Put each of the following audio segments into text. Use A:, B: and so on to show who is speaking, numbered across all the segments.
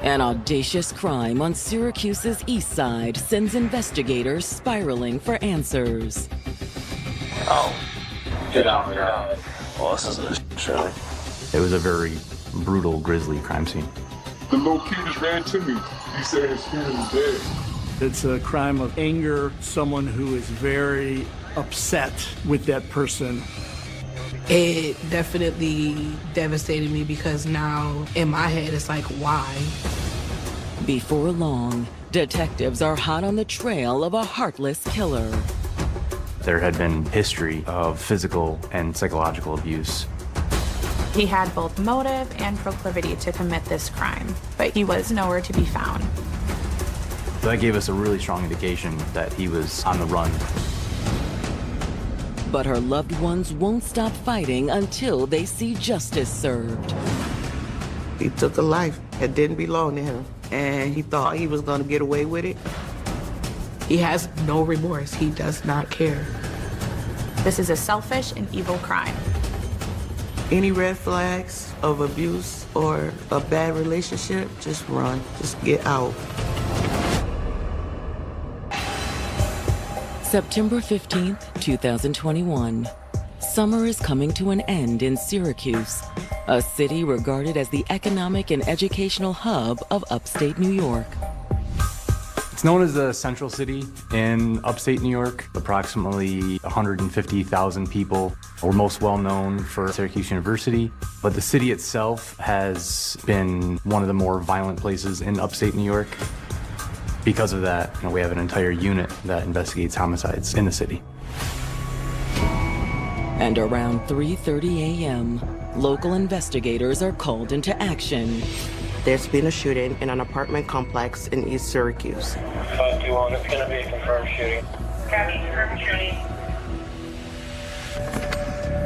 A: An audacious crime on Syracuse's east side sends investigators spiraling for answers.
B: Oh. Get out. Well, this isn't Shirley.
C: It was a very brutal, grisly crime scene.
D: The little kid just ran to me. He said his friend was dead.
E: It's a crime of anger, someone who is very upset with that person.
F: It definitely devastated me because now in my head it's like, why?
A: Before long, detectives are hot on the trail of a heartless killer.
C: There had been history of physical and psychological abuse.
G: He had both motive and proclivity to commit this crime, but he was nowhere to be found.
C: That gave us a really strong indication that he was on the run.
A: But her loved ones won't stop fighting until they see justice served.
H: He took a life that didn't belong to him, and he thought he was going to get away with it.
F: He has no remorse. He does not care.
G: This is a selfish and evil crime.
H: Any red flags of abuse or a bad relationship, just run. Just get out.
A: September 15th, 2021. Summer is coming to an end in Syracuse, a city regarded as the economic and educational hub of upstate New York.
C: It's known as the Central City in upstate New York. Approximately 150,000 people. We're most well known for Syracuse University, but the city itself has been one of the more violent places in upstate New York. Because of that, we have an entire unit that investigates homicides in the city.
A: And around 3:30 a.m., local investigators are called into action.
H: There's been a shooting in an apartment complex in East Syracuse.
B: 521, it's going to be a confirmed shooting.
I: Copy, confirmed shooting.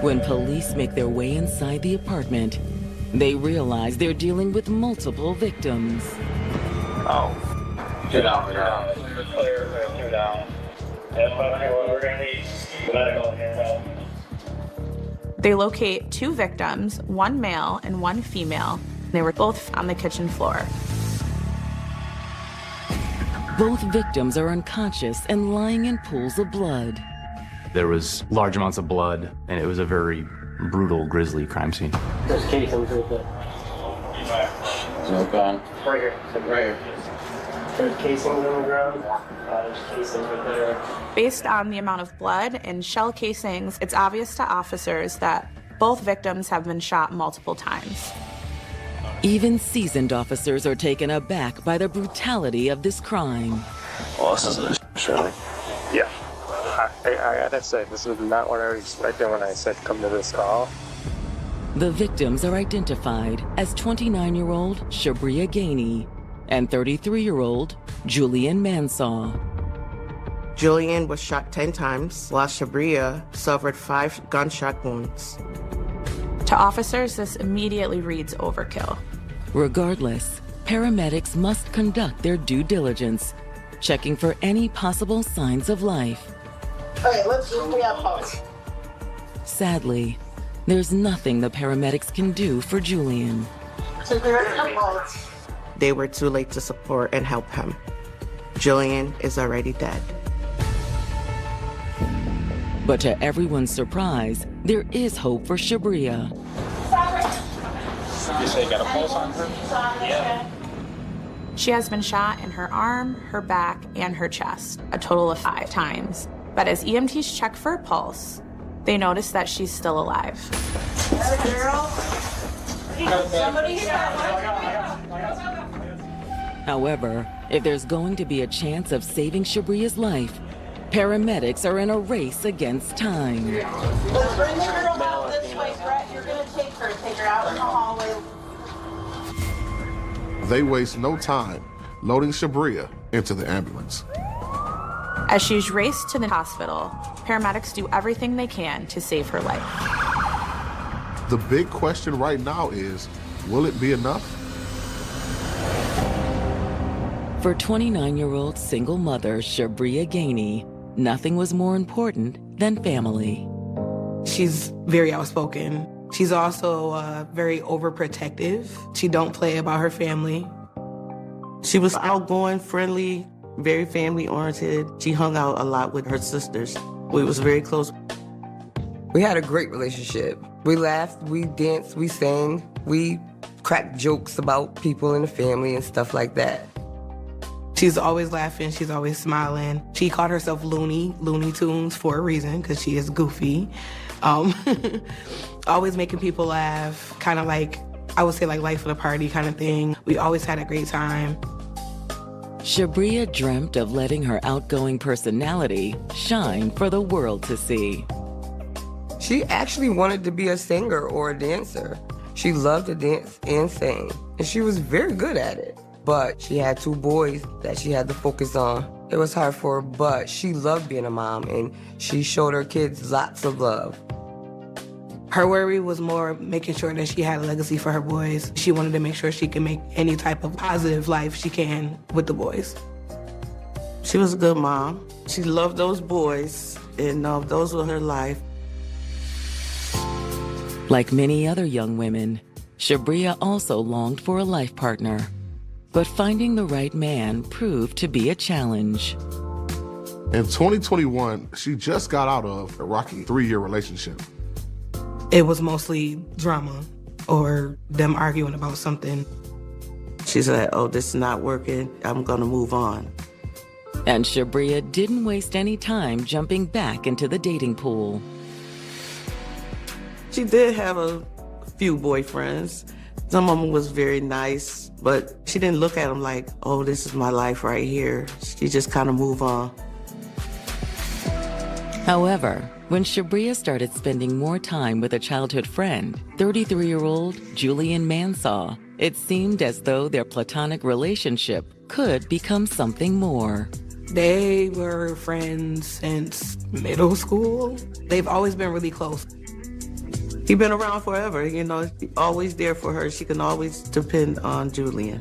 A: When police make their way inside the apartment, they realize they're dealing with multiple victims.
B: Oh. Get out. Clear, 2 down. That's 521, we're going to need medical here.
G: They locate 2 victims, one male and one female. They were both on the kitchen floor.
A: Both victims are unconscious and lying in pools of blood.
C: There was large amounts of blood, and it was a very brutal, grisly crime scene.
B: There's casings right there. No gun. Right here. Right here. There's casings on the ground. There's casings right there.
G: Based on the amount of blood and shell casings, it's obvious to officers that both victims have been shot multiple times.
A: Even seasoned officers are taken aback by the brutality of this crime.
B: Well, this isn't Shirley.
J: Yeah. I gotta say, this is not what I was expecting when I said come to this call.
A: The victims are identified as 29-year-old Shabria Gainey and 33-year-old Julian Mansaw.
H: Julian was shot 10 times, while Shabria suffered 5 gunshot wounds.
G: To officers, this immediately reads overkill.
A: Regardless, paramedics must conduct their due diligence, checking for any possible signs of life.
I: All right, let's do a pulse.
A: Sadly, there's nothing the paramedics can do for Julian.
I: So there is a pulse.
H: They were too late to support and help him. Julian is already dead.
A: But to everyone's surprise, there is hope for Shabria.
J: You say you got a pulse on her?
I: Yeah.
G: She has been shot in her arm, her back, and her chest, a total of 5 times. But as EMTs check for a pulse, they notice that she's still alive.
I: Girl. Somebody
A: However, if there's going to be a chance of saving Shabria's life, paramedics are in a race against time.
I: Let's bring the girl out this way, Brett. You're going to take her out in the hallway.
D: They waste no time loading Shabria into the ambulance.
G: As she's raced to the hospital, paramedics do everything they can to save her life.
D: The big question right now is, will it be enough?
A: For 29-year-old single mother Shabria Gainey, nothing was more important than family.
F: She's very outspoken. She's also very overprotective. She don't play about her family.
H: She was outgoing, friendly, very family-oriented. She hung out a lot with her sisters. We was very close.
K: We had a great relationship. We laughed, we danced, we sang, we cracked jokes about people in the family and stuff like that.
F: She's always laughing, she's always smiling. She called herself Looney Tunes for a reason, because she is goofy. Always making people laugh, kind of like, I would say like life of the party kind of thing. We always had a great time.
A: Shabria dreamt of letting her outgoing personality shine for the world to see.
K: She actually wanted to be a singer or a dancer. She loved to dance and sing, and she was very good at it. But she had 2 boys that she had to focus on. It was hard for her, but she loved being a mom, and she showed her kids lots of love.
F: Her worry was more making sure that she had a legacy for her boys. She wanted to make sure she could make any type of positive life she can with the boys.
H: She was a good mom. She loved those boys, and those were her life.
A: Like many other young women, Shabria also longed for a life partner. But finding the right man proved to be a challenge.
D: In 2021, she just got out of a rocky 3-year relationship.
F: It was mostly drama or them arguing about something.
H: She said, oh, this is not working. I'm going to move on.
A: And Shabria didn't waste any time jumping back into the dating pool.
H: She did have a few boyfriends. Some of them was very nice, but she didn't look at them like, oh, this is my life right here. She just kind of moved on.
A: However, when Shabria started spending more time with a childhood friend, 33-year-old Julian Mansaw, it seemed as though their platonic relationship could become something more.
F: They were friends since middle school. They've always been really close.
H: He's been around forever, always there for her. She can always depend on Julian.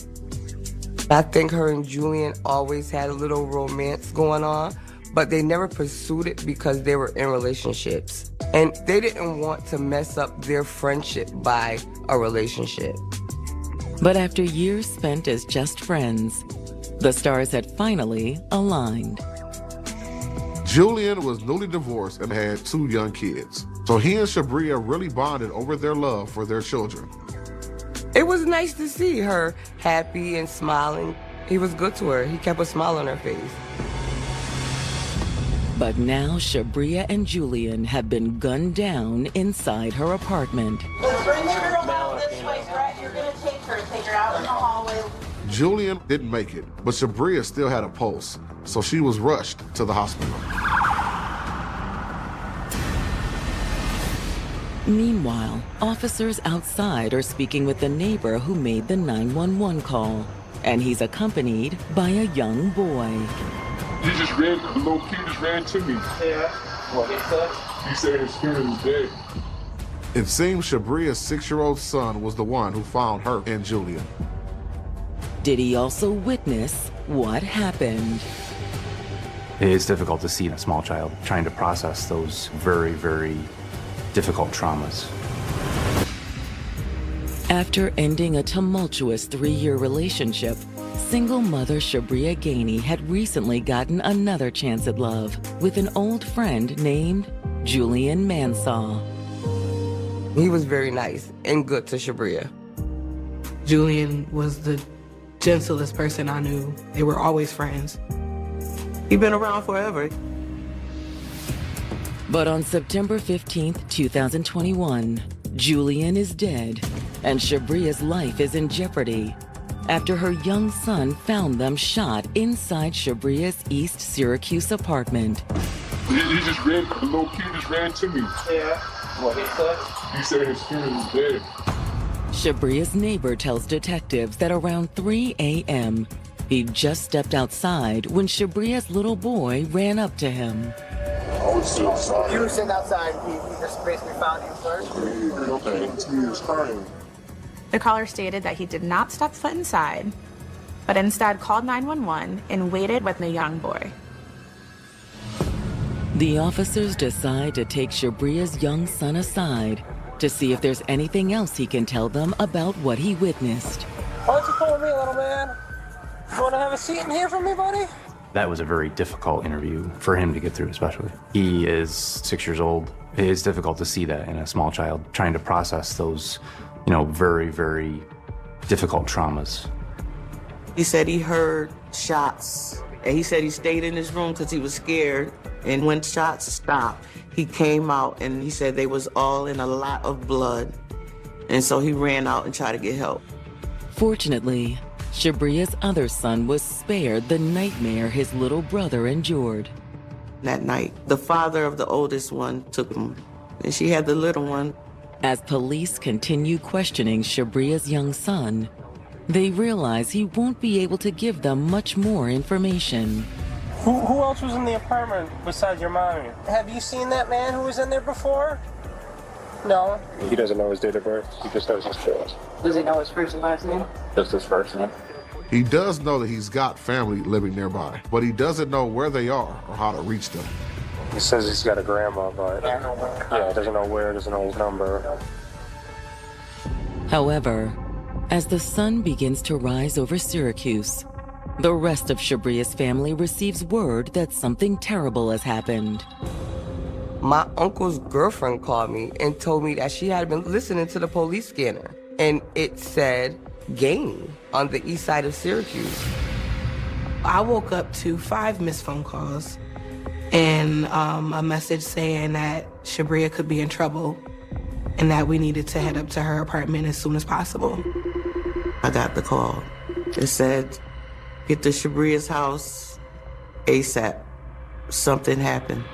K: I think her and Julian always had a little romance going on, but they never pursued it because they were in relationships. And they didn't want to mess up their friendship by a relationship.
A: But after years spent as just friends, the stars had finally aligned.
D: Julian was newly divorced and had 2 young kids. So he and Shabria really bonded over their love for their children.
K: It was nice to see her happy and smiling. He was good to her. He kept a smile on her face.
A: But now Shabria and Julian have been gunned down inside her apartment.
I: Let's bring the girl out this way, Brett. You're going to take her out in the hallway.
D: Julian didn't make it, but Shabria still had a pulse, so she was rushed to the hospital.
A: Meanwhile, officers outside are speaking with the neighbor who made the 911 call, and he's accompanied by a young boy.
J: The little kid just ran to me.
B: Yeah. What he said?
J: He said his spirit is dead.
D: It seems Shabria's 6-year-old son was the one who found her and Julian.
A: Did he also witness what happened?
C: It is difficult to see in a small child trying to process those very, very difficult traumas.
A: After ending a tumultuous 3-year relationship, single mother Shabria Gainey had recently gotten another chance at love with an old friend named Julian Mansaw.
K: He was very nice and good to Shabria.
F: Julian was the gentlest person I knew. They were always friends.
H: He's been around forever.
A: But on September 15th, 2021, Julian is dead, and Shabria's life is in jeopardy after her young son found them shot inside Shabria's East Syracuse apartment.
J: The little kid just ran to me.
B: Yeah. What he said?
J: He said his spirit is dead.
A: Shabria's neighbor tells detectives that around 3 a.m., he'd just stepped outside when Shabria's little boy ran up to him.
J: I was still outside.
B: You were sitting outside. He just basically found you first.
J: Okay. He was crying.
G: The caller stated that he did not step foot inside, but instead called 911 and waited with the young boy.
A: The officers decide to take Shabria's young son aside to see if there's anything else he can tell them about what he witnessed.
B: Why don't you come with me, little man?
J: You want to have a seat in here for me, buddy?
C: That was a very difficult interview for him to get through, especially. He is 6 years old. It is difficult to see that in a small child, trying to process those, very, very difficult traumas.
H: He said he heard shots, and he said he stayed in his room because he was scared. And when shots stopped, he came out, and he said they was all in a lot of blood. And so he ran out and tried to get help.
A: Fortunately, Shabria's other son was spared the nightmare his little brother endured.
H: That night, the father of the oldest one took him, and she had the little one.
A: As police continue questioning Shabria's young son, they realize he won't be able to give them much more information.
J: Who else was in the apartment besides your mommy? Have you seen that man who was in there before? No. He doesn't know his date of birth. He just knows his first.
I: Does he know his first and last name?
J: Just his first name.
D: He does know that he's got family living nearby, but he doesn't know where they are or how to reach them.
J: He says he's got a grandma, but doesn't know where, doesn't know his number.
A: However, as the sun begins to rise over Syracuse, the rest of Shabria's family receives word that something terrible has happened.
K: My uncle's girlfriend called me and told me that she had been listening to the police scanner, and it said Gainey on the east side of Syracuse.
F: I woke up to 5 missed phone calls and a message saying that Shabria could be in trouble and that we needed to head up to her apartment as soon as possible.
H: I got the call. It said, get to Shabria's house ASAP. Something happened.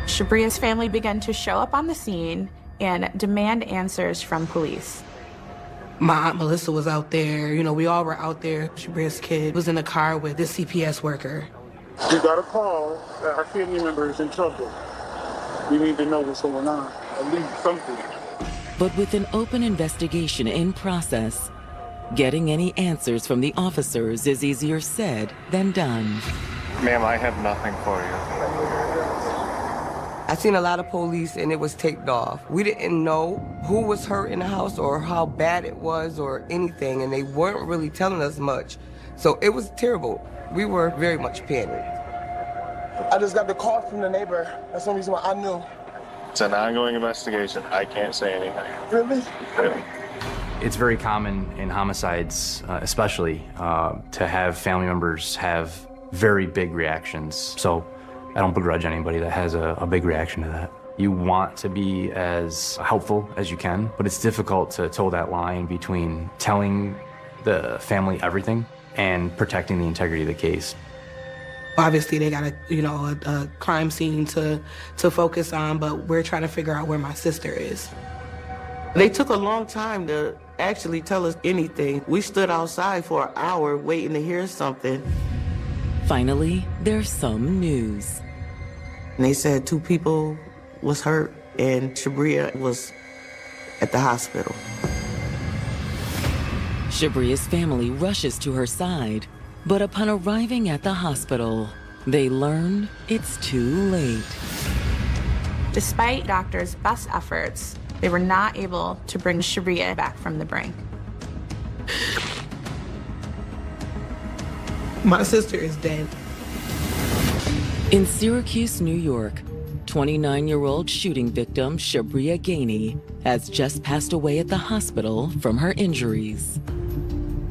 G: Shabria's family began to show up on the scene and demand answers from police.
F: My Aunt Melissa was out there. We all were out there. Shabria's kid was in the car with this CPS worker.
L: We got a call that our family member is in trouble. We need to know what's going on, at least something.
A: But with an open investigation in process, getting any answers from the officers is easier said than done.
J: Ma'am, I have nothing for you.
K: I seen a lot of police and it was taped off. We didn't know who was hurt in the house or how bad it was or anything, and they weren't really telling us much. So it was terrible. We were very much panicked.
L: I just got the call from the neighbor. That's the reason why I knew.
J: It's an ongoing investigation. I can't say anything.
L: Really?
C: It's very common in homicides, especially, to have family members have very big reactions. So I don't begrudge anybody that has a big reaction to that. You want to be as helpful as you can, but it's difficult to toe that line between telling the family everything and protecting the integrity of the case.
F: Obviously, they got a crime scene to focus on, but we're trying to figure out where my sister is.
H: They took a long time to actually tell us anything. We stood outside for an hour waiting to hear something.
A: Finally, there's some news.
H: And they said 2 people was hurt and Shabria was at the hospital.
A: Shabria's family rushes to her side, but upon arriving at the hospital, they learn it's too late.
G: Despite doctors' best efforts, they were not able to bring Shabria back from the brink.
F: My sister is dead.
A: In Syracuse, New York, 29-year-old shooting victim Shabria Gainey has just passed away at the hospital from her injuries.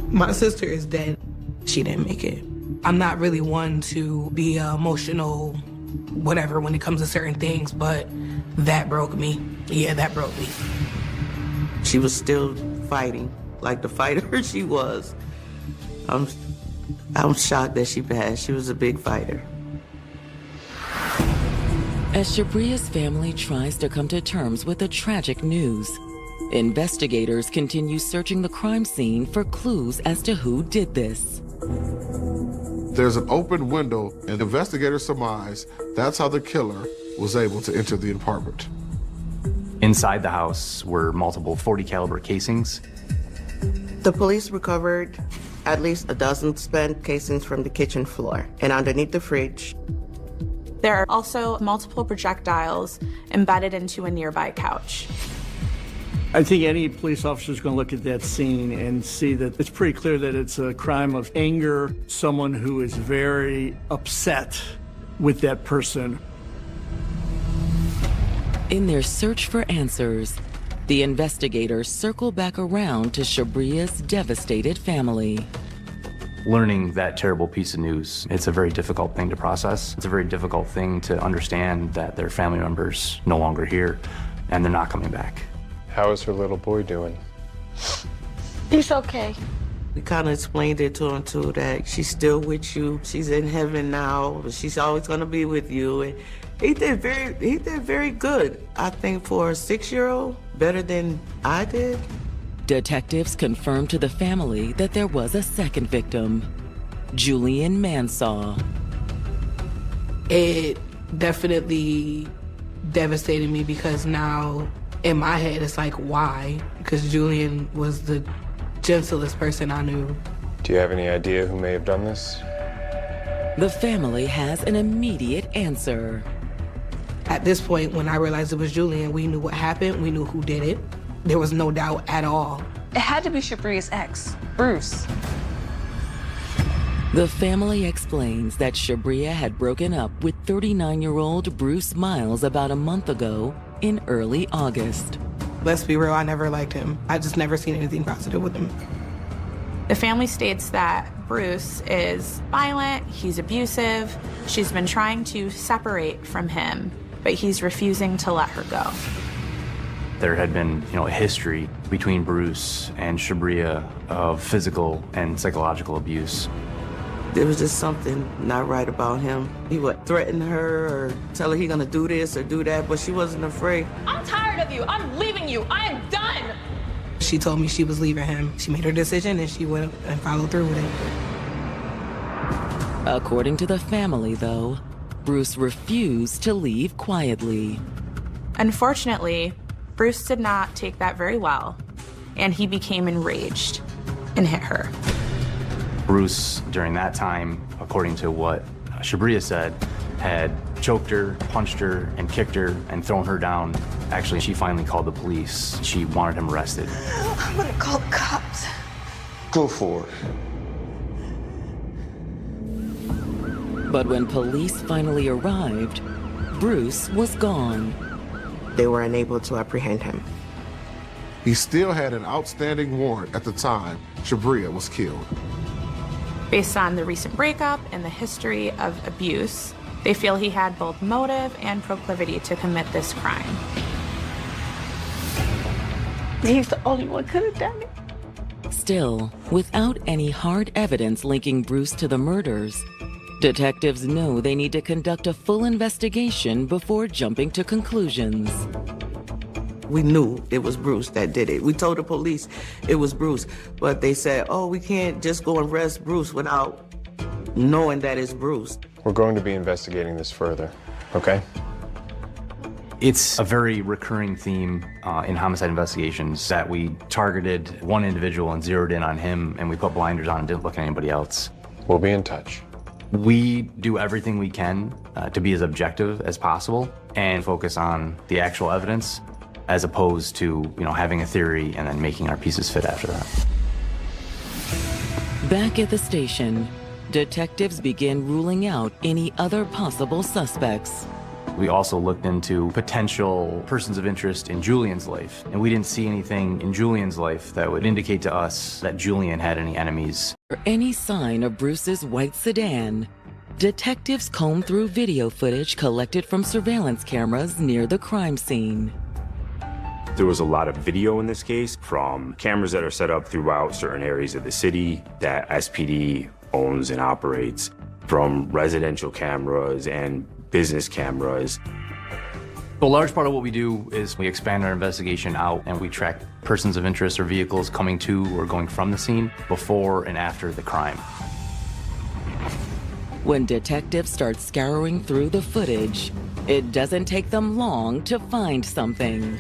F: My sister is dead. She didn't make it. I'm not really one to be emotional, whatever, when it comes to certain things, but that broke me. Yeah, that broke me.
H: She was still fighting, like the fighter she was. I'm shocked that she passed. She was a big fighter.
A: As Shabria's family tries to come to terms with the tragic news, investigators continue searching the crime scene for clues as to who did this.
D: There's an open window, and investigators surmise that's how the killer was able to enter the apartment.
C: Inside the house were multiple .40 caliber casings.
H: The police recovered at least a dozen spent casings from the kitchen floor and underneath the fridge.
G: There are also multiple projectiles embedded into a nearby couch.
E: I think any police officer is going to look at that scene and see that it's pretty clear that it's a crime of anger, someone who is very upset with that person.
A: In their search for answers, the investigators circle back around to Shabria's devastated family.
C: Learning that terrible piece of news, it's a very difficult thing to process. It's a very difficult thing to understand that their family member's no longer here and they're not coming back.
J: How is her little boy doing?
I: He's okay.
H: We kind of explained it to him too, that she's still with you. She's in heaven now, but she's always gonna be with you. And he did very good. I think for a 6-year-old, better than I did.
A: Detectives confirmed to the family that there was a second victim, Julian Mansaw.
F: It definitely devastated me because now in my head it's like, why? Because Julian was the gentlest person I knew.
J: Do you have any idea who may have done this?
A: The family has an immediate answer.
F: At this point, when I realized it was Julian, we knew what happened, we knew who did it. There was no doubt at all.
I: It had to be Shabria's ex, Bruce.
A: The family explains that Shabria had broken up with 39-year-old Bruce Miles about a month ago in early August.
F: Let's be real, I never liked him. I just never seen anything positive with him.
G: The family states that Bruce is violent, he's abusive, she's been trying to separate from him, but he's refusing to let her go.
C: There had been, a history between Bruce and Shabria of physical and psychological abuse.
H: There was just something not right about him. He would threaten her or tell her he's gonna do this or do that, but she wasn't afraid.
I: I'm tired of you. I'm leaving you. I am done.
F: She told me she was leaving him. She made her decision and she went and followed through with it.
A: According to the family, though, Bruce refused to leave quietly.
G: Unfortunately, Bruce did not take that very well, and he became enraged and hit her.
C: Bruce, during that time, according to what Shabria said, had choked her, punched her, and kicked her, and thrown her down. Actually, she finally called the police. She wanted him arrested.
I: I'm gonna call the cops.
J: Go for it.
A: But when police finally arrived, Bruce was gone.
M: They were unable to apprehend him.
D: He still had an outstanding warrant at the time Shabria was killed.
G: Based on the recent breakup and the history of abuse, they feel he had both motive and proclivity to commit this crime.
I: He's the only one could have done it.
A: Still, without any hard evidence linking Bruce to the murders, detectives know they need to conduct a full investigation before jumping to conclusions.
H: We knew it was Bruce that did it. We told the police it was Bruce, but they said, oh, we can't just go and arrest Bruce without knowing that it's Bruce.
J: We're going to be investigating this further, okay?
C: It's a very recurring theme in homicide investigations that we targeted one individual and zeroed in on him, and we put blinders on and didn't look at anybody else.
J: We'll be in touch.
C: We do everything we can to be as objective as possible and focus on the actual evidence as opposed to, having a theory and then making our pieces fit after that.
A: Back at the station, detectives begin ruling out any other possible suspects.
C: We also looked into potential persons of interest in Julian's life, and we didn't see anything in Julian's life that would indicate to us that Julian had any enemies.
A: For any sign of Bruce's white sedan, detectives comb through video footage collected from surveillance cameras near the crime scene.
N: There was a lot of video in this case from cameras that are set up throughout certain areas of the city that SPD owns and operates, from residential cameras and business cameras.
C: A large part of what we do is we expand our investigation out and we track persons of interest or vehicles coming to or going from the scene before and after the crime.
A: When detectives start scouring through the footage, it doesn't take them long to find something.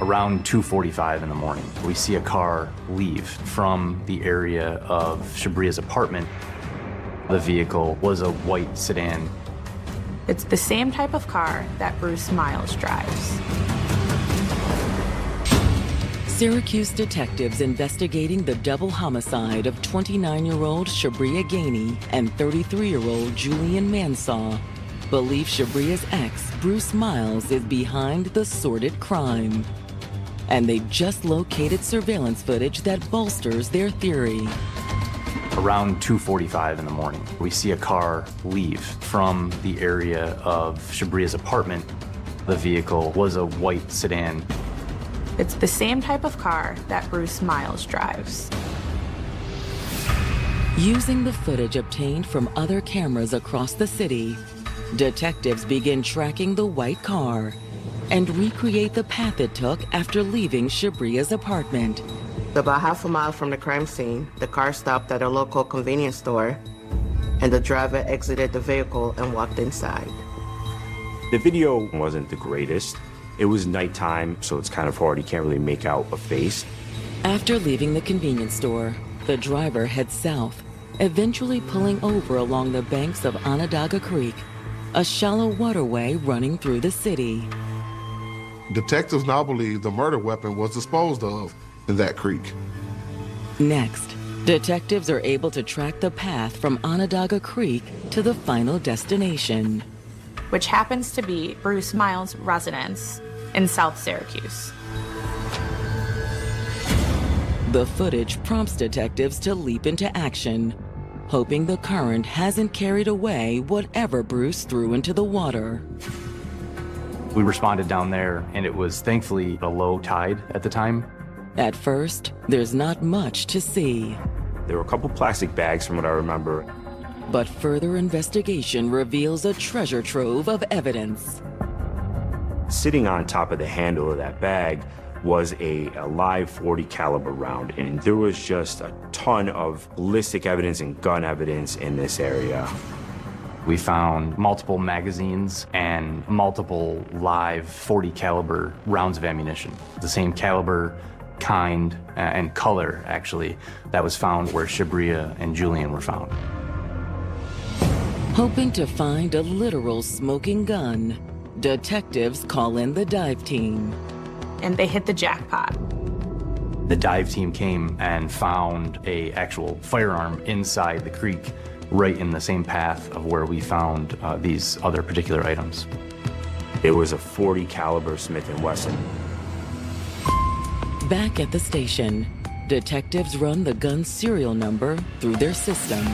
C: Around 2:45 in the morning, we see a car leave from the area of Shabria's apartment. The vehicle was a white sedan.
G: It's the same type of car that Bruce Miles drives.
A: Syracuse detectives investigating the double homicide of 29-year-old Shabria Gainey and 33-year-old Julian Mansaw believe Shabria's ex, Bruce Miles, is behind the sordid crime. And they've just located surveillance footage that bolsters their theory.
C: Around 2:45 in the morning, we see a car leave from the area of Shabria's apartment. The vehicle was a white sedan.
G: It's the same type of car that Bruce Miles drives.
A: Using the footage obtained from other cameras across the city, detectives begin tracking the white car and recreate the path it took after leaving Shabria's apartment.
M: About half a mile from the crime scene, the car stopped at a local convenience store, and the driver exited the vehicle and walked inside.
N: The video wasn't the greatest. It was nighttime, so it's kind of hard. You can't really make out a face.
A: After leaving the convenience store, the driver heads south, eventually pulling over along the banks of Onondaga Creek, a shallow waterway running through the city.
D: Detectives now believe the murder weapon was disposed of in that creek.
A: Next, detectives are able to track the path from Onondaga Creek to the final destination,
G: which happens to be Bruce Miles' residence in South Syracuse.
A: The footage prompts detectives to leap into action, hoping the current hasn't carried away whatever Bruce threw into the water.
C: We responded down there, and it was thankfully a low tide at the time.
A: At first, there's not much to see.
N: There were a couple plastic bags from what I remember.
A: But further investigation reveals a treasure trove of evidence.
N: Sitting on top of the handle of that bag was a live .40 caliber round, and there was just a ton of ballistic evidence and gun evidence in this area.
C: We found multiple magazines and multiple live .40 caliber rounds of ammunition. The same caliber, kind, and color, actually, that was found where Shabria and Julian were found.
A: Hoping to find a literal smoking gun, detectives call in the dive team.
G: And they hit the jackpot.
C: The dive team came and found an actual firearm inside the creek, right in the same path of where we found these other particular items.
N: It was a .40 caliber Smith & Wesson.
A: Back at the station, detectives run the gun's serial number through their system.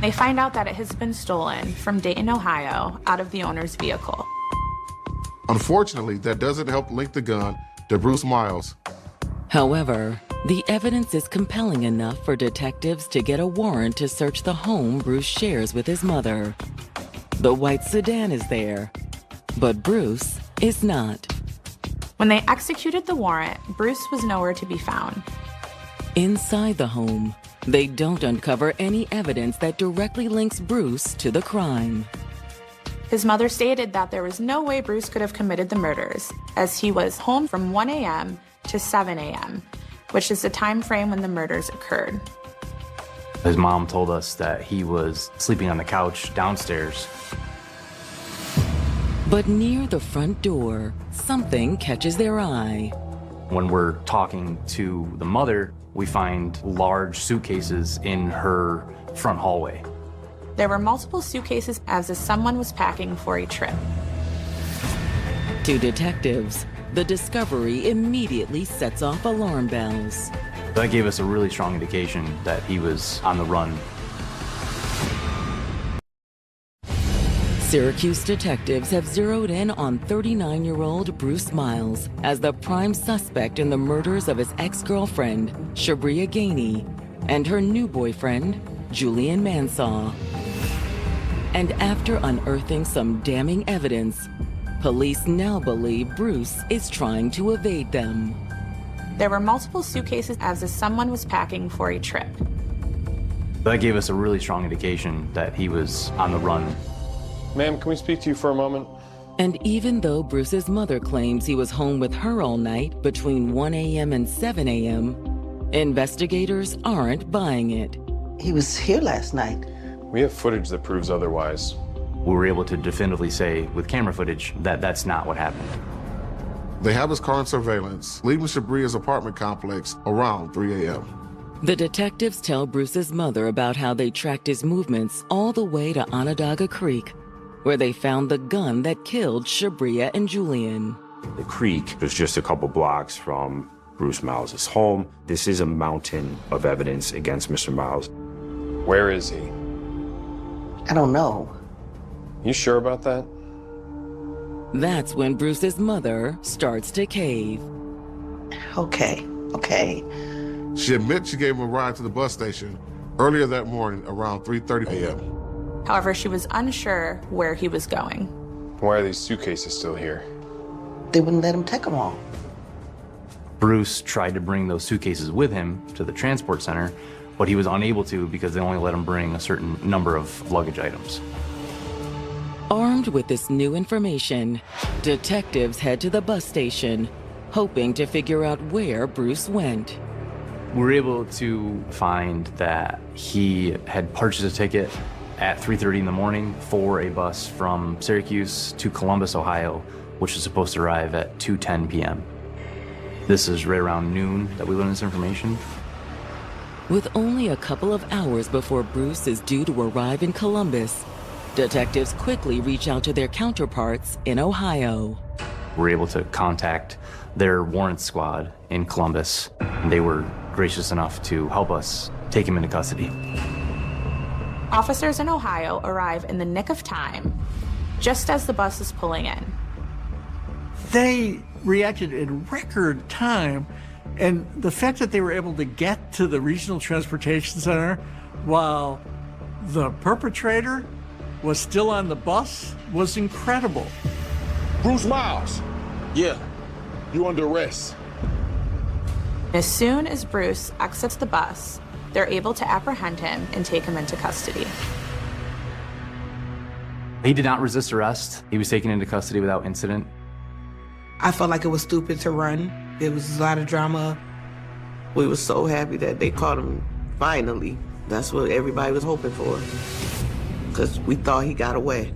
G: They find out that it has been stolen from Dayton, Ohio, out of the owner's vehicle.
D: Unfortunately, that doesn't help link the gun to Bruce Miles.
A: However, the evidence is compelling enough for detectives to get a warrant to search the home Bruce shares with his mother. The white sedan is there, but Bruce is not.
G: When they executed the warrant, Bruce was nowhere to be found.
A: Inside the home, they don't uncover any evidence that directly links Bruce to the crime.
G: His mother stated that there was no way Bruce could have committed the murders, as he was home from 1 a.m. to 7 a.m., which is the time frame when the murders occurred.
C: His mom told us that he was sleeping on the couch downstairs.
A: But near the front door, something catches their eye.
C: When we're talking to the mother, we find large suitcases in her front hallway.
G: There were multiple suitcases as if someone was packing for a trip.
A: To detectives, the discovery immediately sets off alarm bells.
C: That gave us a really strong indication that he was on the run.
A: Syracuse detectives have zeroed in on 39-year-old Bruce Miles as the prime suspect in the murders of his ex-girlfriend, Shabria Gainey, and her new boyfriend, Julian Mansaw. And after unearthing some damning evidence, police now believe Bruce is trying to evade them.
G: There were multiple suitcases as if someone was packing for a trip.
C: That gave us a really strong indication that he was on the run.
J: Ma'am, can we speak to you for a moment?
A: And even though Bruce's mother claims he was home with her all night between 1 a.m. and 7 a.m., investigators aren't buying it.
O: He was here last night.
J: We have footage that proves otherwise.
C: We were able to definitively say with camera footage that that's not what happened.
D: They have his car in surveillance, leaving Shabria's apartment complex around 3 a.m.
A: The detectives tell Bruce's mother about how they tracked his movements all the way to Onondaga Creek, where they found the gun that killed Shabria and Julian.
N: The creek was just a couple blocks from Bruce Miles' home. This is a mountain of evidence against Mr. Miles.
P: Where is he?
O: I don't know.
P: You sure about that?
A: That's when Bruce's mother starts to cave.
O: Okay.
D: She admits she gave him a ride to the bus station earlier that morning around 3:30 a.m.
G: However, she was unsure where he was going.
P: Why are these suitcases still here?
O: They wouldn't let him take them all.
C: Bruce tried to bring those suitcases with him to the transport center, but he was unable to because they only let him bring a certain number of luggage items.
A: Armed with this new information, detectives head to the bus station, hoping to figure out where Bruce went.
C: We were able to find that he had purchased a ticket at 3:30 in the morning for a bus from Syracuse to Columbus, Ohio, which was supposed to arrive at 2:10 p.m. This is right around noon that we learned this information.
A: With only a couple of hours before Bruce is due to arrive in Columbus, detectives quickly reach out to their counterparts in Ohio.
C: We're able to contact their warrant squad in Columbus, and they were gracious enough to help us take him into custody.
G: Officers in Ohio arrive in the nick of time, just as the bus is pulling in.
E: They reacted in record time, and the fact that they were able to get to the Regional Transportation Center while the perpetrator was still on the bus was incredible.
L: Bruce Miles. Yeah, you under arrest.
G: As soon as Bruce exits the bus, they're able to apprehend him and take him into custody.
C: He did not resist arrest. He was taken into custody without incident.
F: I felt like it was stupid to run. There was a lot of drama.
H: We were so happy that they caught him finally. That's what everybody was hoping for, because we thought he got away.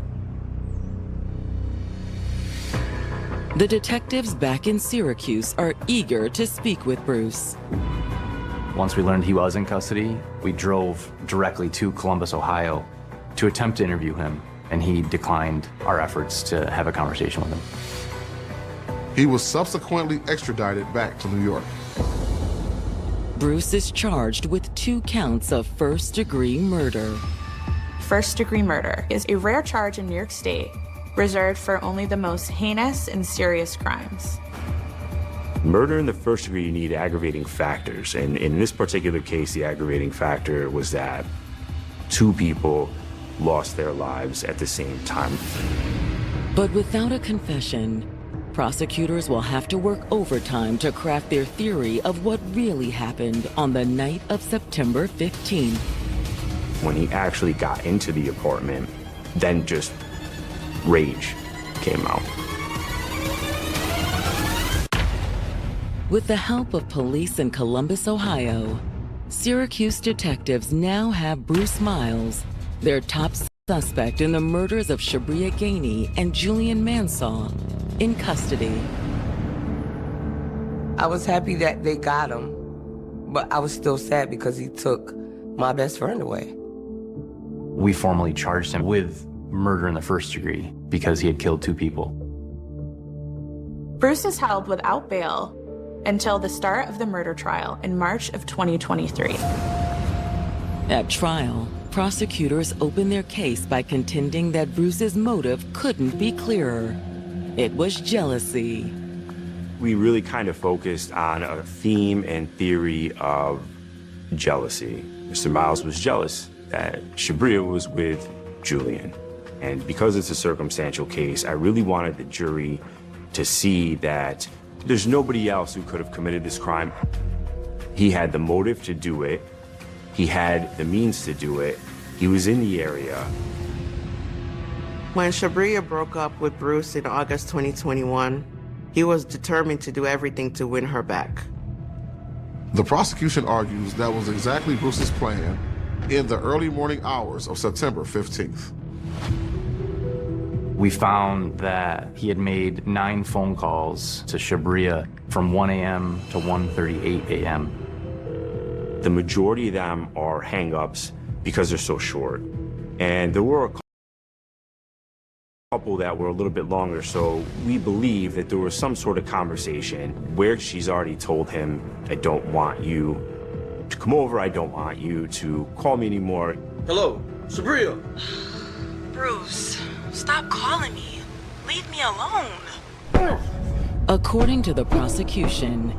A: The detectives back in Syracuse are eager to speak with Bruce.
C: Once we learned he was in custody, we drove directly to Columbus, Ohio to attempt to interview him, and he declined our efforts to have a conversation with him.
D: He was subsequently extradited back to New York.
A: Bruce is charged with 2 counts of first-degree murder.
G: First-degree murder is a rare charge in New York State, reserved for only the most heinous and serious crimes.
N: Murder in the first degree, you need aggravating factors. And in this particular case, the aggravating factor was that 2 people lost their lives at the same time.
A: But without a confession, prosecutors will have to work overtime to craft their theory of what really happened on the night of September 15th.
N: When he actually got into the apartment, then just rage came out.
A: With the help of police in Columbus, Ohio, Syracuse detectives now have Bruce Miles, their top suspect in the murders of Shabria Gainey and Julian Mansaw, in custody.
K: I was happy that they got him, but I was still sad because he took my best friend away.
C: We formally charged him with murder in the first degree because he had killed 2 people.
G: Bruce is held without bail until the start of the murder trial in March of 2023.
A: At trial, prosecutors open their case by contending that Bruce's motive couldn't be clearer. It was jealousy.
N: We really kind of focused on a theme and theory of jealousy. Mr. Miles was jealous that Shabria was with Julian. And because it's a circumstantial case, I really wanted the jury to see that there's nobody else who could have committed this crime. He had the motive to do it. He had the means to do it. He was in the area.
M: When Shabria broke up with Bruce in August 2021, he was determined to do everything to win her back.
D: The prosecution argues that was exactly Bruce's plan in the early morning hours of September 15th.
C: We found that he had made 9 phone calls to Shabria from 1 a.m. to 1:38 a.m.
N: The majority of them are hang-ups because they're so short. And there were a couple that were a little bit longer, so we believe that there was some sort of conversation where she's already told him, I don't want you to come over, I don't want you to call me anymore.
B: Hello, Shabria.
Q: Bruce, stop calling me. Leave me alone.
A: According to the prosecution,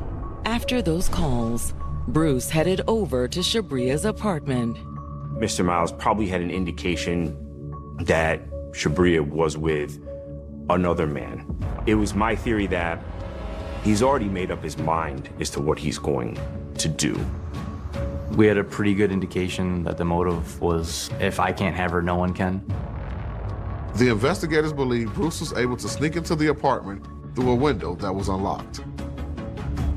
A: after those calls, Bruce headed over to Shabria's apartment.
N: Mr. Miles probably had an indication that Shabria was with another man. It was my theory that he's already made up his mind as to what he's going to do.
C: We had a pretty good indication that the motive was, if I can't have her, no one can.
D: The investigators believe Bruce was able to sneak into the apartment through a window that was unlocked.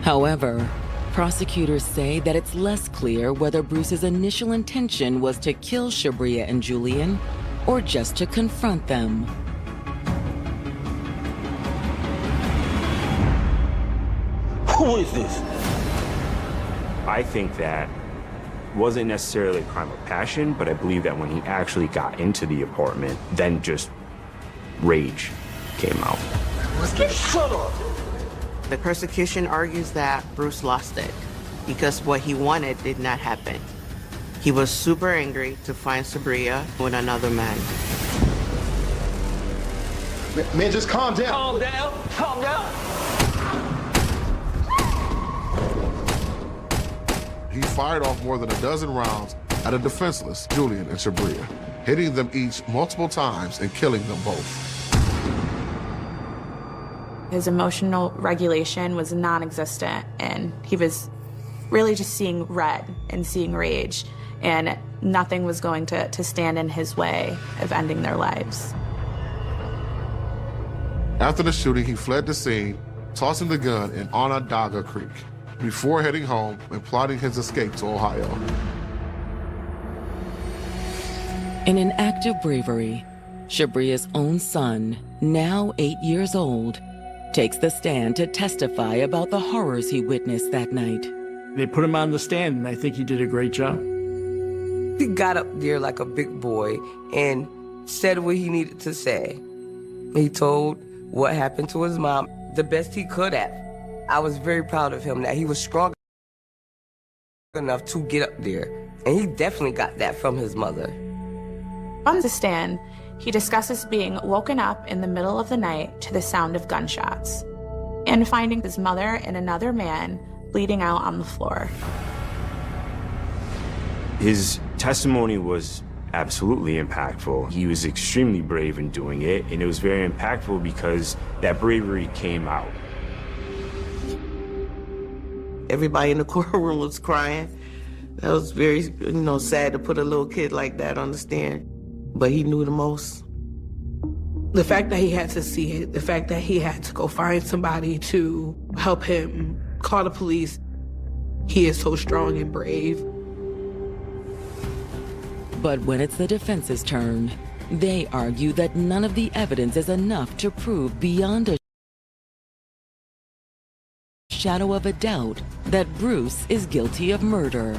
A: However, prosecutors say that it's less clear whether Bruce's initial intention was to kill Shabria and Julian or just to confront them.
B: Who is this?
N: I think that wasn't necessarily a crime of passion, but I believe that when he actually got into the apartment, then just rage came out.
B: Shut up!
M: The prosecution argues that Bruce lost it because what he wanted did not happen. He was super angry to find Shabria with another man.
B: Man, just calm down. Calm down. Calm down.
D: He fired off more than a dozen rounds at a defenseless Julian and Shabria, hitting them each multiple times and killing them both.
G: His emotional regulation was non-existent, and he was really just seeing red and seeing rage, and nothing was going to stand in his way of ending their lives.
D: After the shooting, he fled the scene, tossing the gun in Onondaga Creek, before heading home and plotting his escape to Ohio.
A: In an act of bravery, Shabria's own son, now 8 years old, takes the stand to testify about the horrors he witnessed that night.
E: They put him on the stand, and I think he did a great job.
K: He got up there like a big boy and said what he needed to say. He told what happened to his mom the best he could have. I was very proud of him that he was strong enough to get up there, and he definitely got that from his mother.
G: On the stand, he discusses being woken up in the middle of the night to the sound of gunshots and finding his mother and another man bleeding out on the floor.
N: His testimony was absolutely impactful. He was extremely brave in doing it, and it was very impactful because that bravery came out.
M: Everybody in the courtroom was crying. That was very, sad to put a little kid like that on the stand. But he knew the most.
F: The fact that he had to see it, the fact that he had to go find somebody to help him call the police, he is so strong and brave.
A: But when it's the defense's turn, they argue that none of the evidence is enough to prove beyond a shadow of a doubt that Bruce is guilty of murder.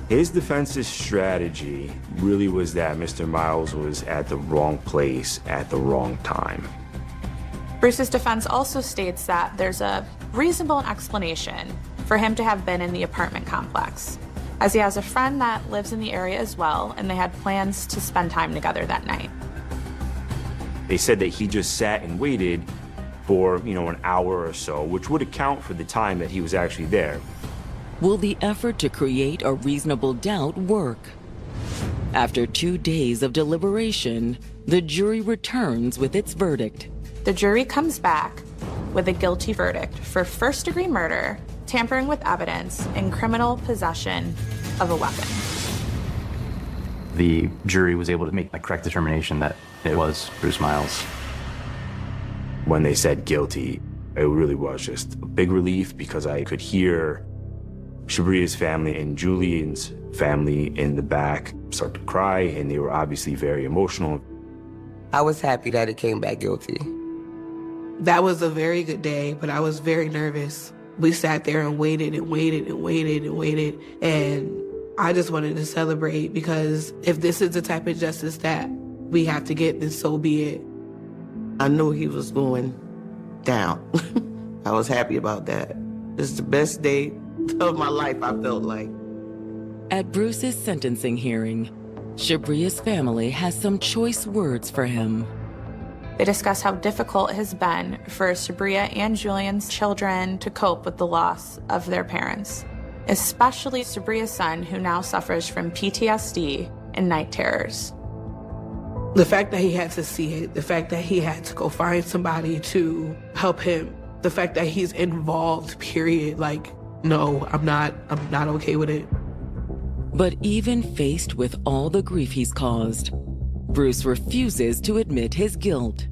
N: His defense's strategy really was that Mr. Miles was at the wrong place at the wrong time.
G: Bruce's defense also states that there's a reasonable explanation for him to have been in the apartment complex, as he has a friend that lives in the area as well, and they had plans to spend time together that night.
N: They said that he just sat and waited for, an hour or so, which would account for the time that he was actually there.
A: Will the effort to create a reasonable doubt work? After 2 days of deliberation, the jury returns with its verdict.
G: The jury comes back with a guilty verdict for first-degree murder, tampering with evidence, and criminal possession of a weapon.
C: The jury was able to make a correct determination that it was Bruce Miles.
N: When they said guilty, it really was just a big relief because I could hear Shabria's family and Julian's family in the back start to cry, and they were obviously very emotional.
K: I was happy that it came back guilty.
F: That was a very good day, but I was very nervous. We sat there and waited and waited and waited and waited, and I just wanted to celebrate, because if this is the type of justice that we have to get, then so be it.
H: I knew he was going down. I was happy about that. It's the best day of my life, I felt like.
A: At Bruce's sentencing hearing, Shabria's family has some choice words for him.
G: They discuss how difficult it has been for Shabria and Julian's children to cope with the loss of their parents, especially Shabria's son, who now suffers from PTSD and night terrors.
F: The fact that he had to see it, the fact that he had to go find somebody to help him, the fact that he's involved, period, like, no, I'm not okay with it.
A: But even faced with all the grief he's caused, Bruce refuses to admit his guilt.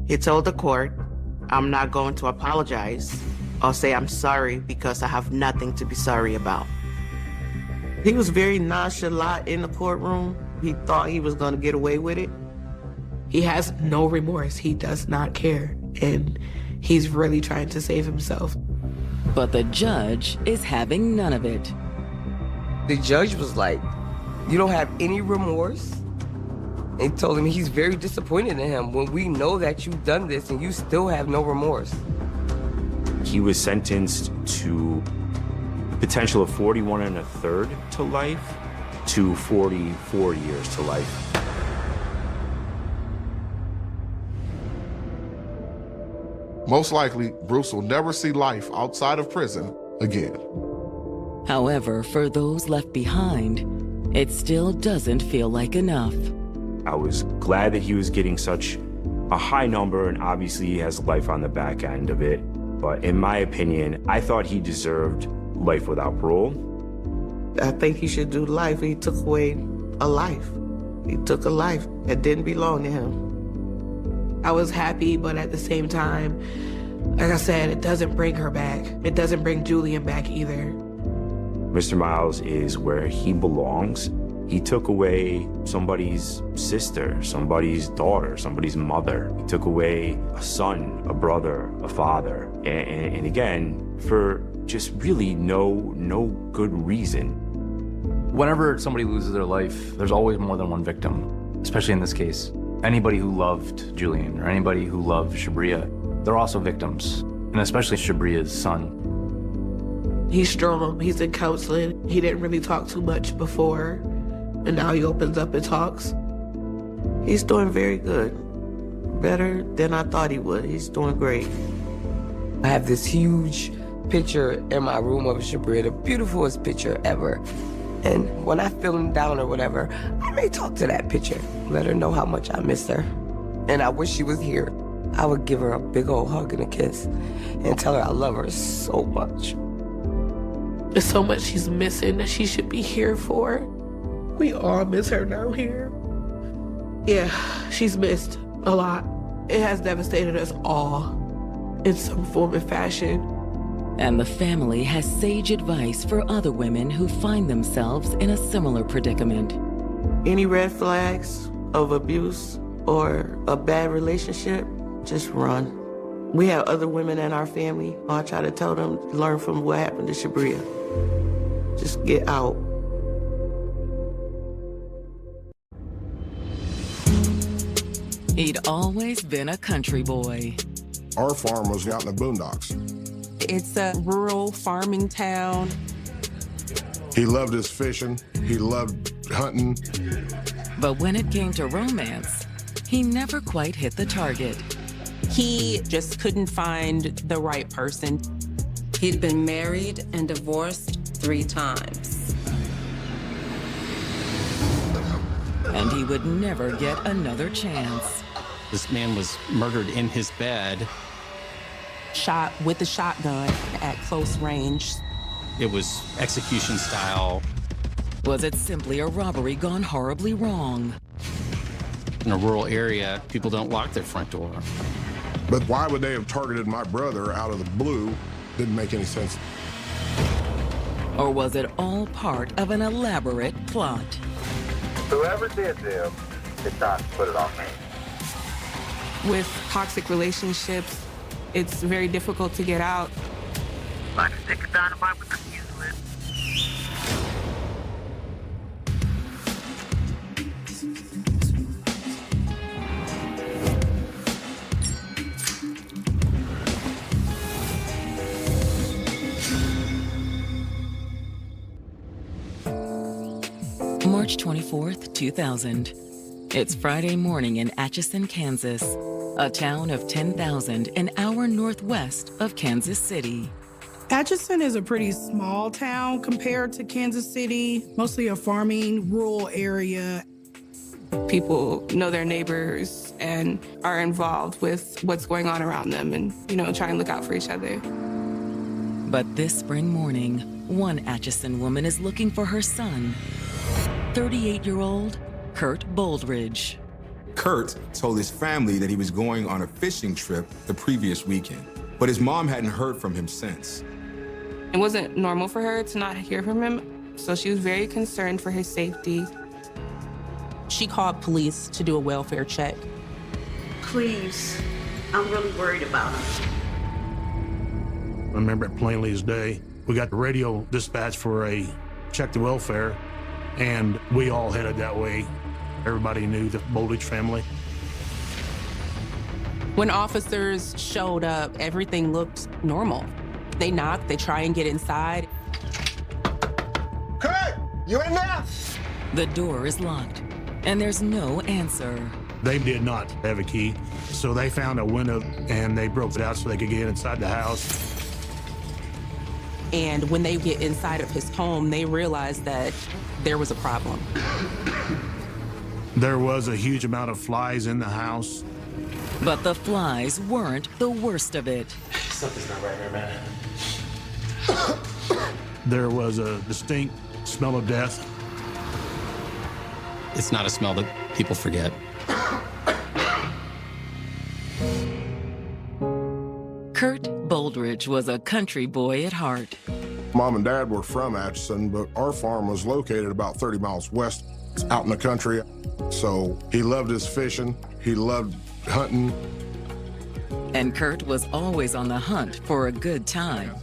M: He told the court, I'm not going to apologize or say I'm sorry because I have nothing to be sorry about.
H: He was very nonchalant in the courtroom. He thought he was going to get away with it.
F: He has no remorse. He does not care. And he's really trying to save himself.
A: But the judge is having none of it.
K: The judge was like, you don't have any remorse? And he told him he's very disappointed in him when we know that you've done this and you still have no remorse.
N: He was sentenced to potential of 41 1/3 to life to 44 years to life.
D: Most likely, Bruce will never see life outside of prison again.
A: However, for those left behind, it still doesn't feel like enough.
N: I was glad that he was getting such a high number, and obviously he has life on the back end of it. But in my opinion, I thought he deserved life without parole.
H: I think he should do life. He took away a life. He took a life that didn't belong to him.
F: I was happy, but at the same time, like I said, it doesn't bring her back. It doesn't bring Julian back either.
N: Mr. Miles is where he belongs. He took away somebody's sister, somebody's daughter, somebody's mother. He took away a son, a brother, a father. And again, for just really no good reason.
C: Whenever somebody loses their life, there's always more than one victim, especially in this case. Anybody who loved Julian or anybody who loved Shabria, they're also victims, and especially Shabria's son.
F: He's strong, he's in counseling. He didn't really talk too much before, and now he opens up and talks.
H: He's doing very good. Better than I thought he would. He's doing great.
K: I have this huge picture in my room of Shabria, the beautifulest picture ever. And when I feel down or whatever, I may talk to that picture, let her know how much I miss her. And I wish she was here. I would give her a big old hug and a kiss and tell her I love her so much.
F: There's so much she's missing that she should be here for. We all miss her down here. Yeah, she's missed a lot. It has devastated us all in some form and fashion.
A: And the family has sage advice for other women who find themselves in a similar predicament.
H: Any red flags of abuse or a bad relationship, just run. We have other women in our family. I try to tell them, learn from what happened to Shabria. Just get out.
A: He'd always been a country boy.
R: Our farm was out in the boondocks.
S: It's a rural farming town.
R: He loved his fishing. He loved hunting.
A: But when it came to romance, he never quite hit the target.
S: He just couldn't find the right person.
T: He'd been married and divorced 3 times.
A: And he would never get another chance.
U: This man was murdered in his bed.
S: Shot with a shotgun at close range.
U: It was execution style.
A: Was it simply a robbery gone horribly wrong?
U: In a rural area, people don't lock their front door.
R: But why would they have targeted my brother out of the blue? Didn't make any sense.
A: Or was it all part of an elaborate plot?
V: Whoever did this
J: Put it on me.
F: With toxic relationships, it's very difficult to get out.
J: Like a stick of dynamite with the fuse lit.
A: March 24th, 2000. It's Friday morning in Atchison, Kansas, a town of 10,000 an hour northwest of Kansas City.
I: Atchison is a pretty small town compared to Kansas City, mostly a farming, rural area.
F: People know their neighbors and are involved with what's going on around them and, try and look out for each other.
A: But this spring morning, one Atchison woman is looking for her son, 38-year-old Kurt Boldridge.
V: Kurt told his family that he was going on a fishing trip the previous weekend, but his mom hadn't heard from him since.
F: It wasn't normal for her to not hear from him, so she was very concerned for his safety.
S: She called police to do a welfare check.
W: Please, I'm really worried about him.
L: I remember it plainly as day. We got the radio dispatch for a check the welfare, and we all headed that way. Everybody knew the Boldridge family.
S: When officers showed up, everything looked normal. They knock, they try and get inside.
R: Kurt, you in there?
A: The door is locked, and there's no answer.
L: They did not have a key, so they found a window and they broke it out so they could get inside the house.
S: And when they get inside of his home, they realized that there was a problem.
L: There was a huge amount of flies in the house.
A: But the flies weren't the worst of it.
J: Something's not right here, man.
L: There was a distinct smell of death.
U: It's not a smell that people forget.
A: Kurt Boldridge was a country boy at heart.
R: Mom and Dad were from Atchison, but our farm was located about 30 miles west, out in the country. So he loved his fishing, he loved hunting.
A: And Kurt was always on the hunt for a good time.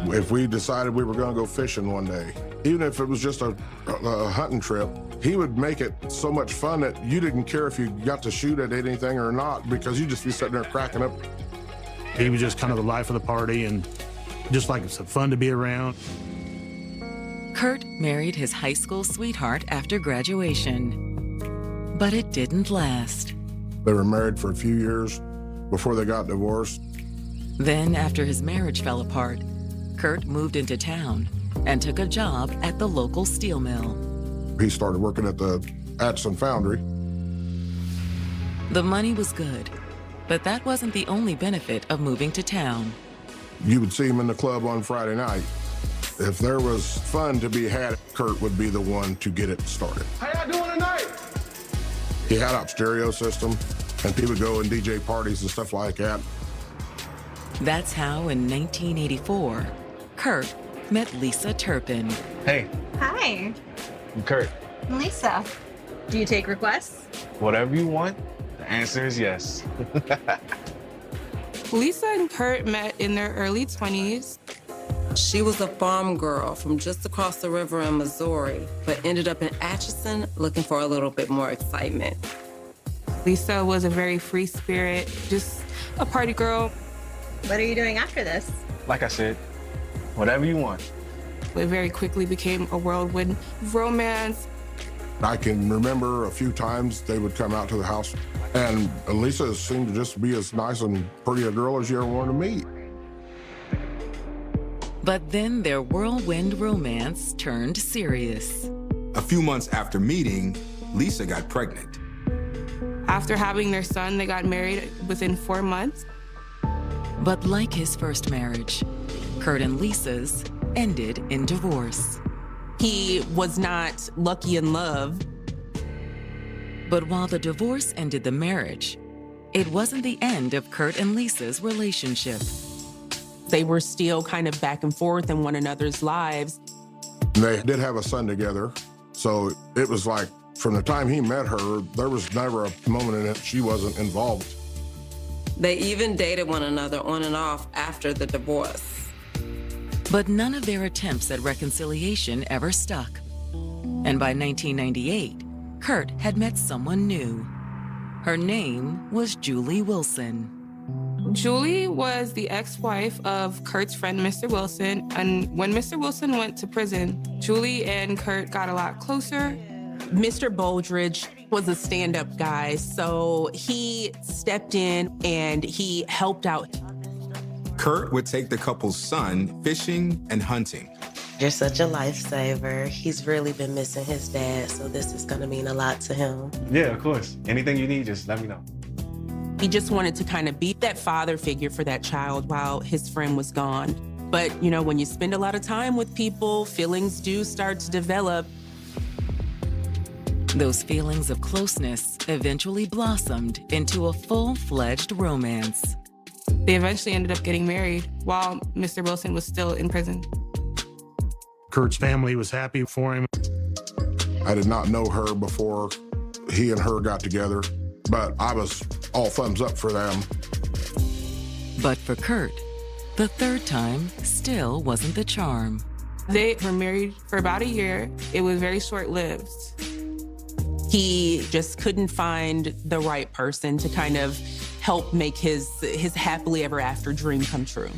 R: If we decided we were gonna go fishing one day, even if it was just a hunting trip, he would make it so much fun that you didn't care if you got to shoot at anything or not, because you'd just be sitting there cracking up.
L: He was just kind of the life of the party and just like it's fun to be around.
A: Kurt married his high school sweetheart after graduation, but it didn't last.
R: They were married for a few years before they got divorced.
A: Then, after his marriage fell apart, Kurt moved into town and took a job at the local steel mill.
R: He started working at the Atchison Foundry.
A: The money was good, but that wasn't the only benefit of moving to town.
R: You would see him in the club on Friday night. If there was fun to be had, Kurt would be the one to get it started.
J: How y'all doing tonight?
R: He had a stereo system, and people would go and DJ parties and stuff like that.
A: That's how, in 1984, Kurt met Lisa Turpin.
J: Hey,
X: Hi,
J: I'm Kurt.
X: I'm Lisa. Do you take requests?
J: Whatever you want, the answer is yes.
F: Lisa and Kurt met in their early 20s.
T: She was a farm girl from just across the river in Missouri, but ended up in Atchison looking for a little bit more excitement.
F: Lisa was a very free spirit, just a party girl.
X: What are you doing after this?
J: Like I said, whatever you want.
F: It very quickly became a whirlwind of romance.
R: I can remember a few times they would come out to the house, and Lisa seemed to just be as nice and pretty a girl as you ever wanted to meet.
A: But then their whirlwind romance turned serious.
V: A few months after meeting, Lisa got pregnant.
F: After having their son, they got married within 4 months.
A: But like his first marriage, Kurt and Lisa's ended in divorce.
S: He was not lucky in love.
A: But while the divorce ended the marriage, it wasn't the end of Kurt and Lisa's relationship.
S: They were still kind of back and forth in one another's lives.
R: They did have a son together, so it was like From the time he met her, there was never a moment in it she wasn't involved.
T: They even dated one another on and off after the divorce.
A: But none of their attempts at reconciliation ever stuck. And by 1998, Kurt had met someone new. Her name was Julie Wilson.
F: Julie was the ex-wife of Kurt's friend, Mr. Wilson. And when Mr. Wilson went to prison, Julie and Kurt got a lot closer.
S: Mr. Boldridge was a stand-up guy, so he stepped in and he helped out.
V: Kurt would take the couple's son fishing and hunting.
B: You're such a lifesaver. He's really been missing his dad, so this is gonna mean a lot to him.
O: Yeah, of course. Anything you need, just let me know.
S: He just wanted to kind of be that father figure for that child while his friend was gone. But, you know, when you spend a lot of time with people, feelings do start to develop.
A: Those feelings of closeness eventually blossomed into a full-fledged romance.
F: They eventually ended up getting married while Mr. Wilson was still in prison.
L: Kurt's family was happy for him.
R: I did not know her before he and her got together, but I was all thumbs up for them.
A: But for Kurt, the third time still wasn't the charm.
F: They were married for about a year. It was very short-lived.
S: He just couldn't find the right person to kind of help make his happily ever after dream come true.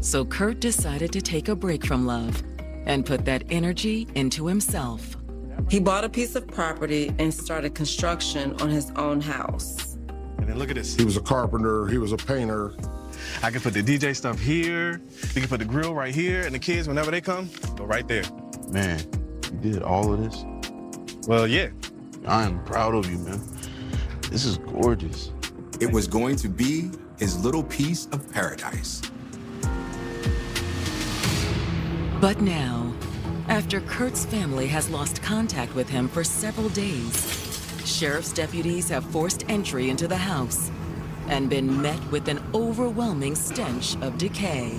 A: So Kurt decided to take a break from love and put that energy into himself.
T: He bought a piece of property and started construction on his own house.
O: And then look at this.
R: He was a carpenter, he was a painter.
O: I can put the DJ stuff here, we can put the grill right here, and the kids, whenever they come, go right there.
P: Man, you did all of this?
O: Well, yeah.
P: I am proud of you, man. This is gorgeous.
V: It was going to be his little piece of paradise.
A: But now, after Kurt's family has lost contact with him for several days, sheriff's deputies have forced entry into the house and been met with an overwhelming stench of decay.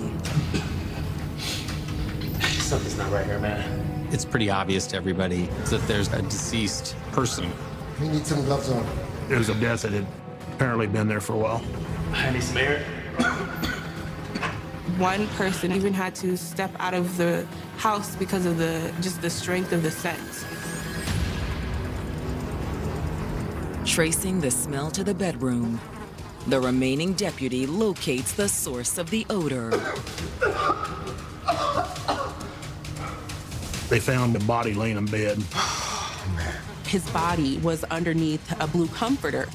U: Something's not right here, man. It's pretty obvious to everybody that there's a deceased person.
Q: We need some gloves on.
L: It was a death that had apparently been there for a while.
U: I need some air.
F: One person even had to step out of the house because of just the strength of the scent.
A: Tracing the smell to the bedroom, the remaining deputy locates the source of the odor.
L: They found the body laying in bed.
S: His body was underneath a blue comforter.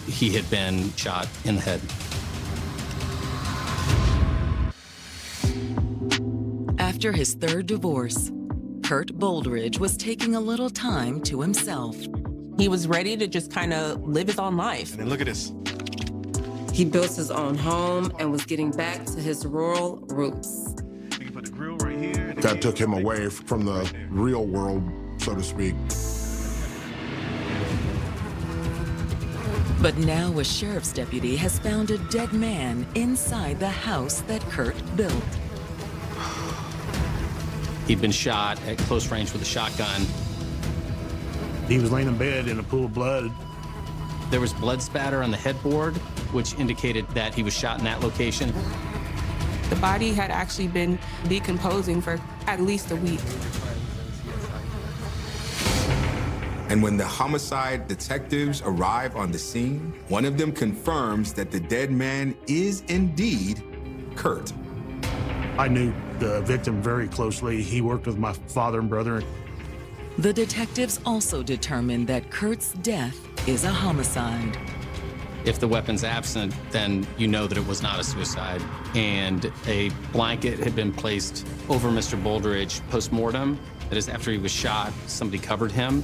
U: He had been shot in the head.
A: After his third divorce, Kurt Boldridge was taking a little time to himself.
S: He was ready to just kind of live his own life.
O: And then look at this.
T: He built his own home and was getting back to his rural roots.
O: We can put the grill right here.
R: That took him away from the real world, so to speak.
A: But now a sheriff's deputy has found a dead man inside the house that Kurt built.
U: He'd been shot at close range with a shotgun.
L: He was laying in bed in a pool of blood.
U: There was blood spatter on the headboard, which indicated that he was shot in that location.
F: The body had actually been decomposing for at least a week.
V: And when the homicide detectives arrive on the scene, one of them confirms that the dead man is indeed Kurt.
L: I knew the victim very closely. He worked with my father and brother.
A: The detectives also determined that Kurt's death is a homicide.
U: If the weapon's absent, then you know that it was not a suicide. And a blanket had been placed over Mr. Boldridge post-mortem. That is, after he was shot, somebody covered him.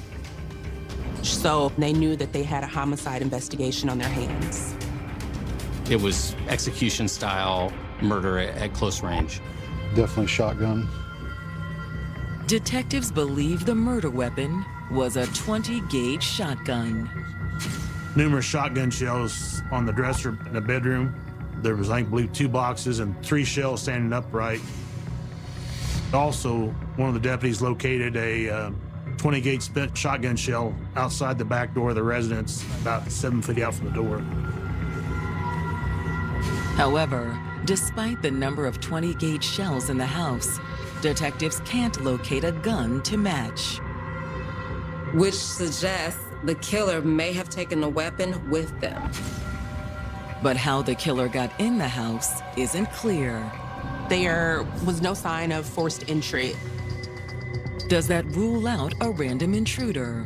S: So they knew that they had a homicide investigation on their hands.
U: It was execution-style murder at close range.
P: Definitely shotgun.
A: Detectives believe the murder weapon was a 20-gauge shotgun.
L: Numerous shotgun shells on the dresser in the bedroom. There was, I believe, 2 boxes and 3 shells standing upright. Also, one of the deputies located a 20-gauge spent shotgun shell outside the back door of the residence, about 7 feet out from the door.
A: However, despite the number of 20-gauge shells in the house, detectives can't locate a gun to match.
T: Which suggests the killer may have taken the weapon with them.
A: But how the killer got in the house isn't clear.
S: There was no sign of forced entry.
A: Does that rule out a random intruder?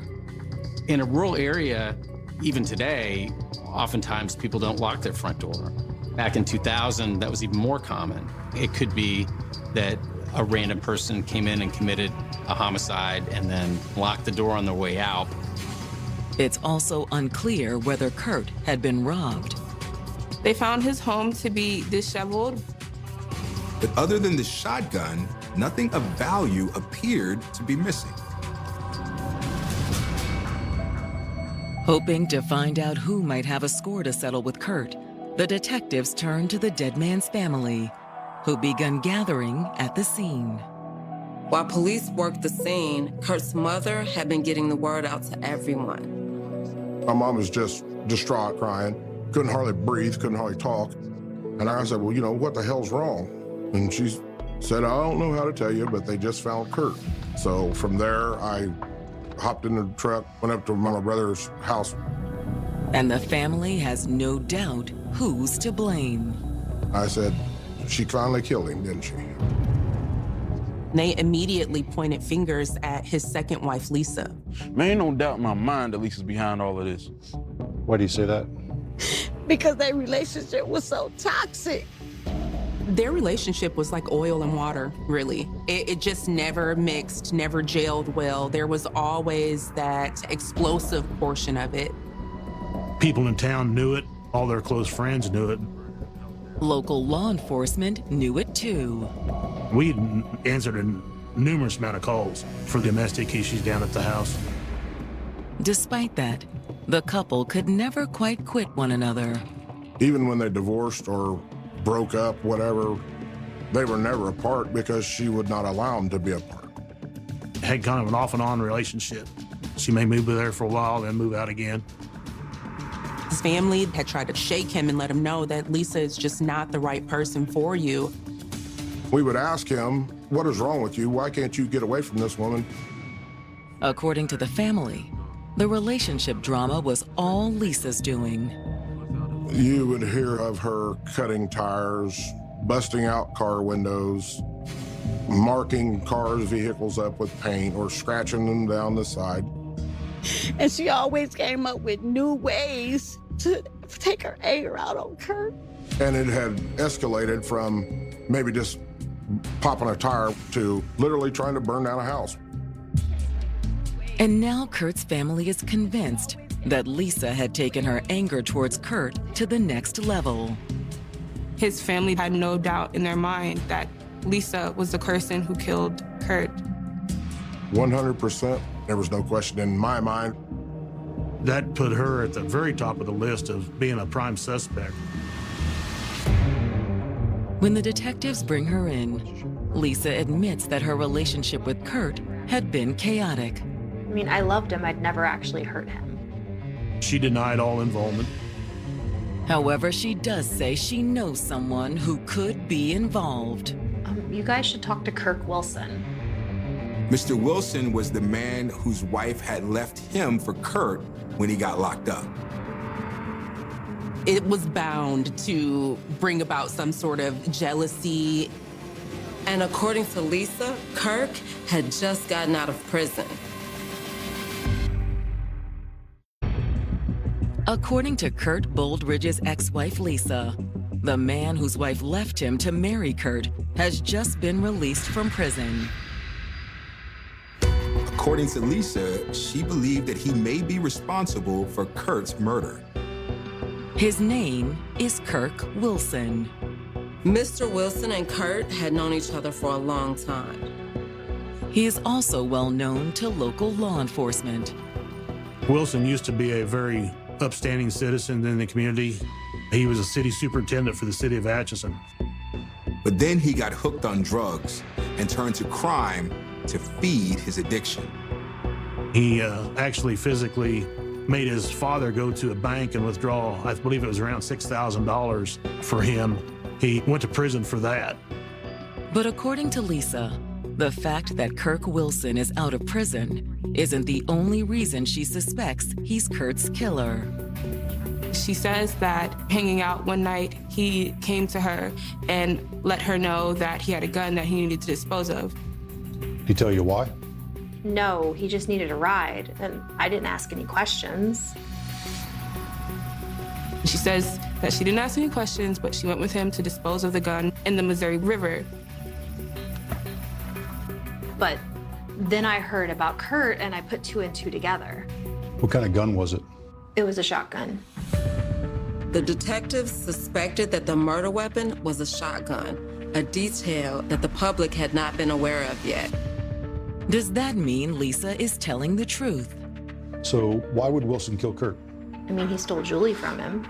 U: In a rural area, even today, oftentimes people don't lock their front door. Back in 2000, that was even more common. It could be that a random person came in and committed a homicide and then locked the door on their way out.
A: It's also unclear whether Kurt had been robbed.
F: They found his home to be disheveled.
V: But other than the shotgun, nothing of value appeared to be missing.
A: Hoping to find out who might have a score to settle with Kurt, the detectives turned to the dead man's family, who begun gathering at the scene.
T: While police worked the scene, Kurt's mother had been getting the word out to everyone.
R: My mom was just distraught, crying, couldn't hardly breathe, couldn't hardly talk. And I said, well, what the hell's wrong? And she said, I don't know how to tell you, but they just found Kurt. So from there, I hopped in the truck, went up to my brother's house.
A: And the family has no doubt who's to blame.
R: I said, she finally killed him, didn't she?
S: They immediately pointed fingers at his second wife, Lisa.
P: Man, ain't no doubt in my mind that Lisa's behind all of this.
E: Why do you say that?
G: Because their relationship was so toxic.
S: Their relationship was like oil and water, really. It just never mixed, never gelled well. There was always that explosive portion of it.
L: People in town knew it. All their close friends knew it.
A: Local law enforcement knew it too.
L: We answered a numerous amount of calls for domestic issues down at the house.
A: Despite that, the couple could never quite quit one another.
R: Even when they divorced or broke up, whatever, they were never apart because she would not allow them to be apart.
L: Had kind of an off and on relationship. She may move there for a while, then move out again.
S: His family had tried to shake him and let him know that Lisa is just not the right person for you.
R: We would ask him, what is wrong with you? Why can't you get away from this woman?
A: According to the family, the relationship drama was all Lisa's doing.
R: You would hear of her cutting tires, busting out car windows, marking vehicles up with paint or scratching them down the side.
G: And she always came up with new ways to take her anger out on Kurt.
R: And it had escalated from maybe just popping a tire to literally trying to burn down a house.
A: And now Kurt's family is convinced that Lisa had taken her anger towards Kurt to the next level.
F: His family had no doubt in their mind that Lisa was the person who killed Kurt.
R: 100%. There was no question in my mind.
L: That put her at the very top of the list of being a prime suspect.
A: When the detectives bring her in, Lisa admits that her relationship with Kurt had been chaotic.
X: I mean, I loved him. I'd never actually hurt him.
L: She denied all involvement.
A: However, she does say she knows someone who could be involved.
X: You guys should talk to Kirk Wilson.
V: Mr. Wilson was the man whose wife had left him for Kurt when he got locked up.
S: It was bound to bring about some sort of jealousy.
T: And according to Lisa, Kirk had just gotten out of prison.
A: According to Kurt Boldridge's ex-wife, Lisa, the man whose wife left him to marry Kurt has just been released from prison.
V: According to Lisa, she believed that he may be responsible for Kurt's murder.
A: His name is Kirk Wilson.
T: Mr. Wilson and Kurt had known each other for a long time.
A: He is also well known to local law enforcement.
L: Wilson used to be a very upstanding citizen in the community. He was a city superintendent for the city of Atchison.
V: But then he got hooked on drugs and turned to crime to feed his addiction.
L: He actually physically made his father go to a bank and withdraw, I believe it was around $6,000 for him. He went to prison for that.
A: But according to Lisa, the fact that Kirk Wilson is out of prison isn't the only reason she suspects he's Kurt's killer.
F: She says that hanging out one night, he came to her and let her know that he had a gun that he needed to dispose of.
D: Did he tell you why?
X: No, he just needed a ride, and I didn't ask any questions.
F: She says that she didn't ask any questions, but she went with him to dispose of the gun in the Missouri River.
X: But then I heard about Kurt, and I put two and two together.
D: What kind of gun was it?
X: It was a shotgun.
T: The detectives suspected that the murder weapon was a shotgun, a detail that the public had not been aware of yet.
A: Does that mean Lisa is telling the truth?
D: So why would Wilson kill Kurt?
X: I mean, he stole Julie from him.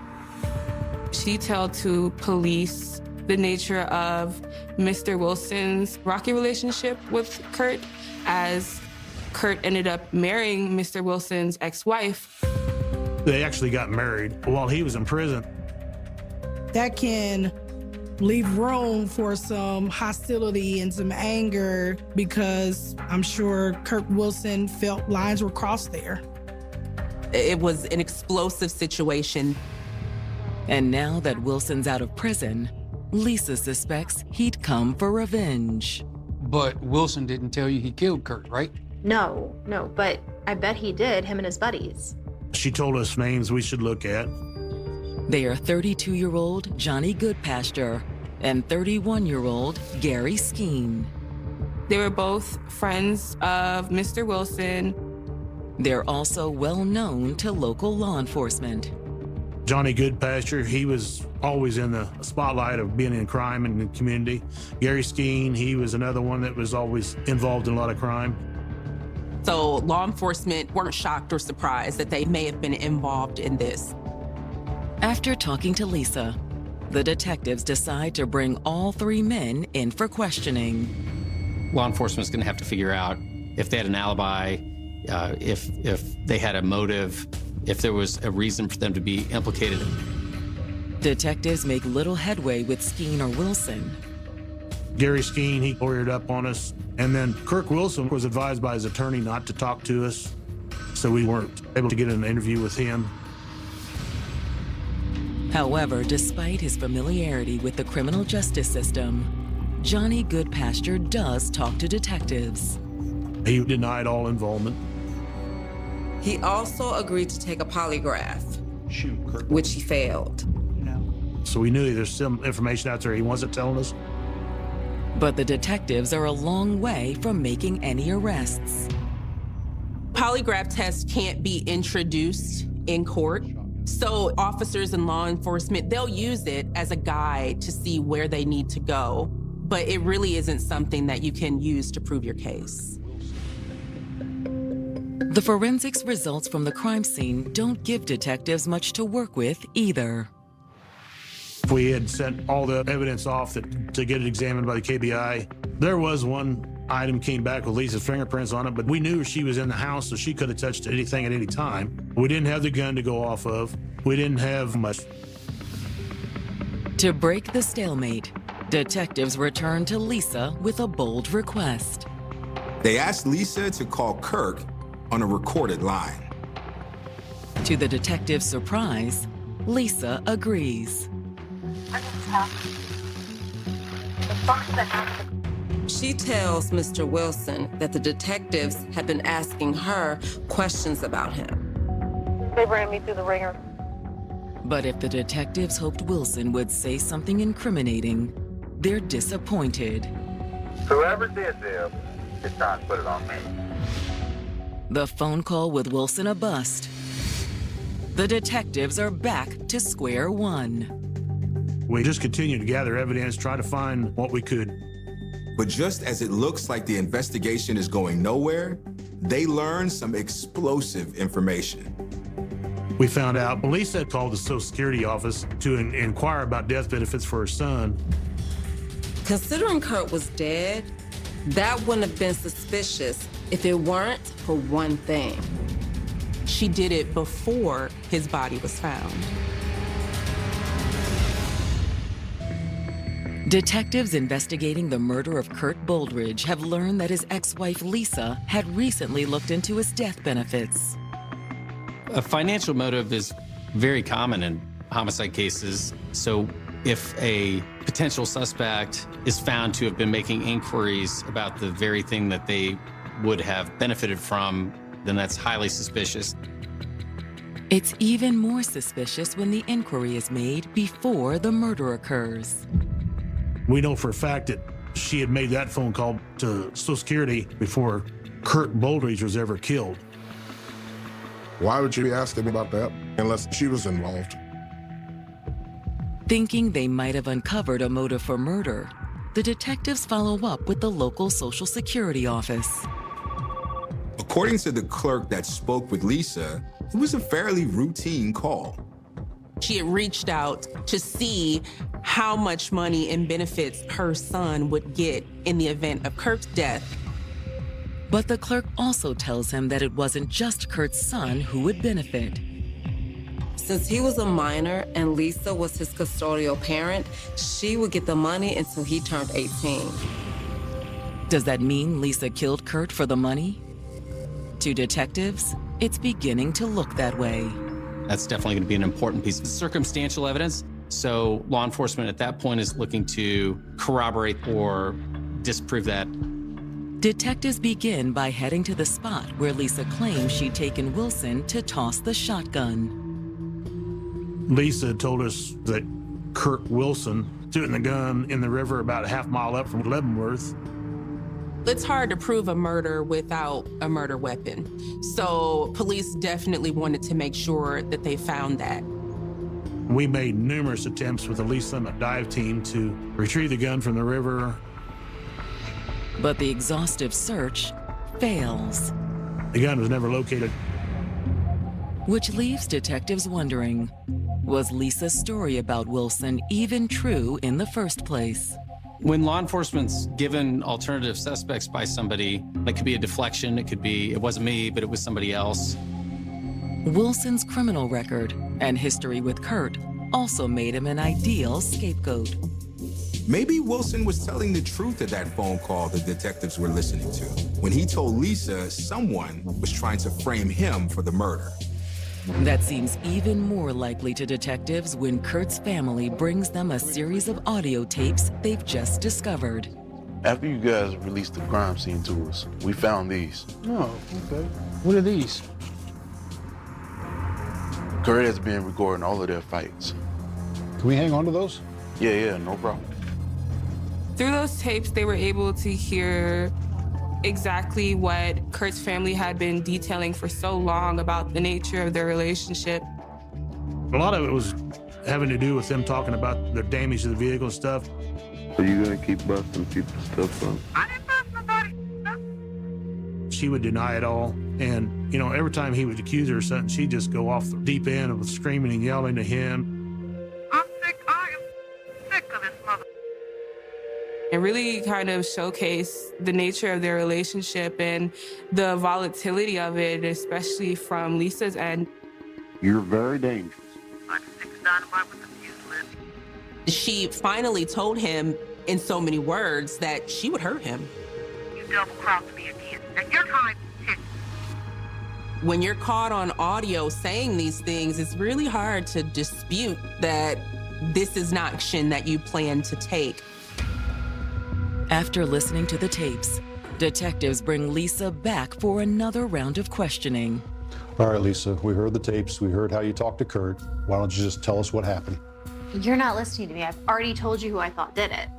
F: She told to police the nature of Mr. Wilson's rocky relationship with Kurt, as Kurt ended up marrying Mr. Wilson's ex-wife.
L: They actually got married while he was in prison.
I: That can leave room for some hostility and some anger because I'm sure Kirk Wilson felt lines were crossed there.
S: It was an explosive situation.
A: And now that Wilson's out of prison, Lisa suspects he'd come for revenge.
E: But Wilson didn't tell you he killed Kurt, right?
X: No, but I bet he did, him and his buddies.
L: She told us names we should look at.
A: They are 32-year-old Johnny Goodpasture and 31-year-old Gary Skeen.
F: They were both friends of Mr. Wilson.
A: They're also well known to local law enforcement.
L: Johnny Goodpasture, he was always in the spotlight of being in crime in the community. Gary Skeen, he was another one that was always involved in a lot of crime.
S: So law enforcement weren't shocked or surprised that they may have been involved in this.
A: After talking to Lisa, the detectives decide to bring all three men in for questioning.
U: Law enforcement's going to have to figure out if they had an alibi, if they had a motive, if there was a reason for them to be implicated.
A: Detectives make little headway with Skeen or Wilson.
L: Gary Skeen, he lawyered up on us. And then Kirk Wilson was advised by his attorney not to talk to us, so we weren't able to get an interview with him.
A: However, despite his familiarity with the criminal justice system, Johnny Goodpasture does talk to detectives.
L: He denied all involvement.
T: He also agreed to take a polygraph, which he failed.
L: So we knew there's some information out there he wasn't telling us.
A: But the detectives are a long way from making any arrests.
S: Polygraph tests can't be introduced in court. So officers and law enforcement, they'll use it as a guide to see where they need to go. But it really isn't something that you can use to prove your case.
A: The forensics results from the crime scene don't give detectives much to work with either.
L: If we had sent all the evidence off to get it examined by the KBI, there was one item came back with Lisa's fingerprints on it, but we knew she was in the house, so she could have touched anything at any time. We didn't have the gun to go off of. We didn't have much.
A: To break the stalemate, detectives return to Lisa with a bold request.
V: They asked Lisa to call Kirk on a recorded line.
A: To the detective's surprise, Lisa agrees.
T: She tells Mr. Wilson that the detectives had been asking her questions about him.
M: They ran me through the ringer.
A: But if the detectives hoped Wilson would say something incriminating, they're disappointed.
Q: Whoever did this did not put it on me.
A: The phone call with Wilson a bust. The detectives are back to square one.
L: We just continued to gather evidence, try to find what we could.
V: But just as it looks like the investigation is going nowhere, they learned some explosive information.
L: We found out Lisa had called the Social Security office to inquire about death benefits for her son.
T: Considering Kurt was dead, that wouldn't have been suspicious if it weren't for one thing.
S: She did it before his body was found.
A: Detectives investigating the murder of Kurt Boldridge have learned that his ex-wife Lisa had recently looked into his death benefits.
U: A financial motive is very common in homicide cases. So if a potential suspect is found to have been making inquiries about the very thing that they would have benefited from, then that's highly suspicious.
A: It's even more suspicious when the inquiry is made before the murder occurs.
L: We know for a fact that she had made that phone call to Social Security before Kurt Boldridge was ever killed.
R: Why would you be asking about that unless she was involved?
A: Thinking they might have uncovered a motive for murder, the detectives follow up with the local Social Security office.
V: According to the clerk that spoke with Lisa, it was a fairly routine call.
S: She had reached out to see how much money and benefits her son would get in the event of Kurt's death.
A: But the clerk also tells him that it wasn't just Kurt's son who would benefit.
T: Since he was a minor and Lisa was his custodial parent, she would get the money until he turned 18.
A: Does that mean Lisa killed Kurt for the money? To detectives, it's beginning to look that way.
U: That's definitely going to be an important piece of circumstantial evidence. So law enforcement at that point is looking to corroborate or disprove that.
A: Detectives begin by heading to the spot where Lisa claims she'd taken Wilson to toss the shotgun.
L: Lisa told us that Kurt Wilson threw the gun in the river about a half mile up from Leavenworth.
S: It's hard to prove a murder without a murder weapon. So police definitely wanted to make sure that they found that.
L: We made numerous attempts with the Lee Summit dive team to retrieve the gun from the river.
A: But the exhaustive search fails.
L: The gun was never located.
A: Which leaves detectives wondering, was Lisa's story about Wilson even true in the first place?
U: When law enforcement's given alternative suspects by somebody, that could be a deflection, it could be, it wasn't me, but it was somebody else.
A: Wilson's criminal record and history with Kurt also made him an ideal scapegoat.
V: Maybe Wilson was telling the truth at that phone call the detectives were listening to, when he told Lisa someone was trying to frame him for the murder.
A: That seems even more likely to detectives when Kurt's family brings them a series of audio tapes they've just discovered.
P: After you guys released the crime scene to us, we found these.
E: Oh, okay. What are these?
P: Kurt has been recording all of their fights.
D: Can we hang on to those?
P: Yeah, no problem.
C: Through those tapes, they were able to hear exactly what Kurt's family had been detailing for so long about the nature of their relationship.
L: A lot of it was having to do with them talking about the damage to the vehicle and stuff.
P: Are you gonna keep busting people's stuff up?
L: She would deny it all. And, you know, every time he would accuse her of something, she'd just go off the deep end of screaming and yelling to him.
C: It really kind of showcased the nature of their relationship and the volatility of it, especially from Lisa's end.
P: You're very dangerous.
S: She finally told him in so many words that she would hurt him.
W: You double-crossed me again, and your time is ticking.
S: When you're caught on audio saying these things, it's really hard to dispute that this is not action that you plan to take.
A: After listening to the tapes, detectives bring Lisa back for another round of questioning.
D: All right, Lisa, we heard the tapes. We heard how you talked to Kurt. Why don't you just tell us what happened?
X: You're not listening to me. I've already told you who I thought did it.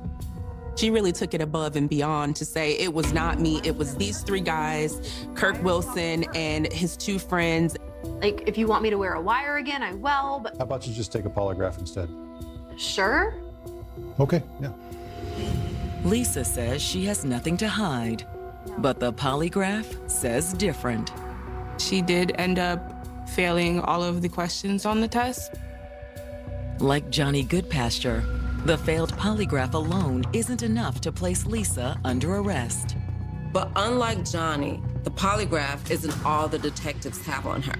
S: She really took it above and beyond to say it was not me, it was these three guys, Kurt Wilson and his two friends.
X: Like, if you want me to wear a wire again, I will, but...
D: How about you just take a polygraph instead?
X: Sure.
D: Okay, yeah.
A: Lisa says she has nothing to hide, but the polygraph says different.
C: She did end up failing all of the questions on the test.
A: Like Johnny Goodpasture, the failed polygraph alone isn't enough to place Lisa under arrest.
T: But unlike Johnny, The polygraph isn't all the detectives have on her.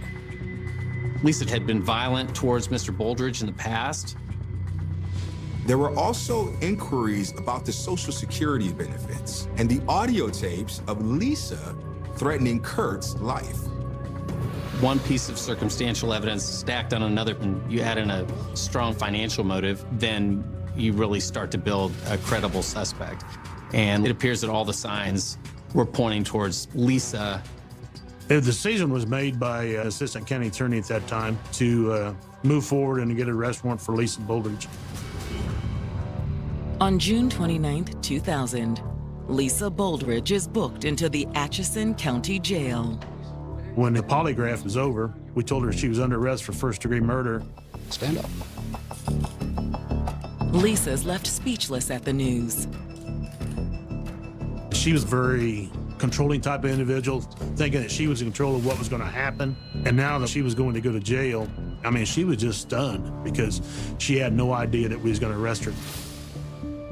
U: Lisa had been violent towards Mr. Boldridge in the past.
V: There were also inquiries about the Social Security benefits and the audio tapes of Lisa threatening Kurt's life.
U: One piece of circumstantial evidence stacked on another, and you add in a strong financial motive, then you really start to build a credible suspect. And it appears that all the signs were pointing towards Lisa.
L: The decision was made by Assistant County Attorney at that time to move forward and get an arrest warrant for Lisa Boldridge.
A: On June 29, 2000, Lisa Boldridge is booked into the Atchison County Jail.
L: When the polygraph was over, we told her she was under arrest for first-degree murder.
E: Stand up.
A: Lisa's left speechless at the news.
L: She was a very controlling type of individual, thinking that she was in control of what was going to happen. And now that she was going to go to jail, I mean, she was just stunned because she had no idea that we was going to arrest her.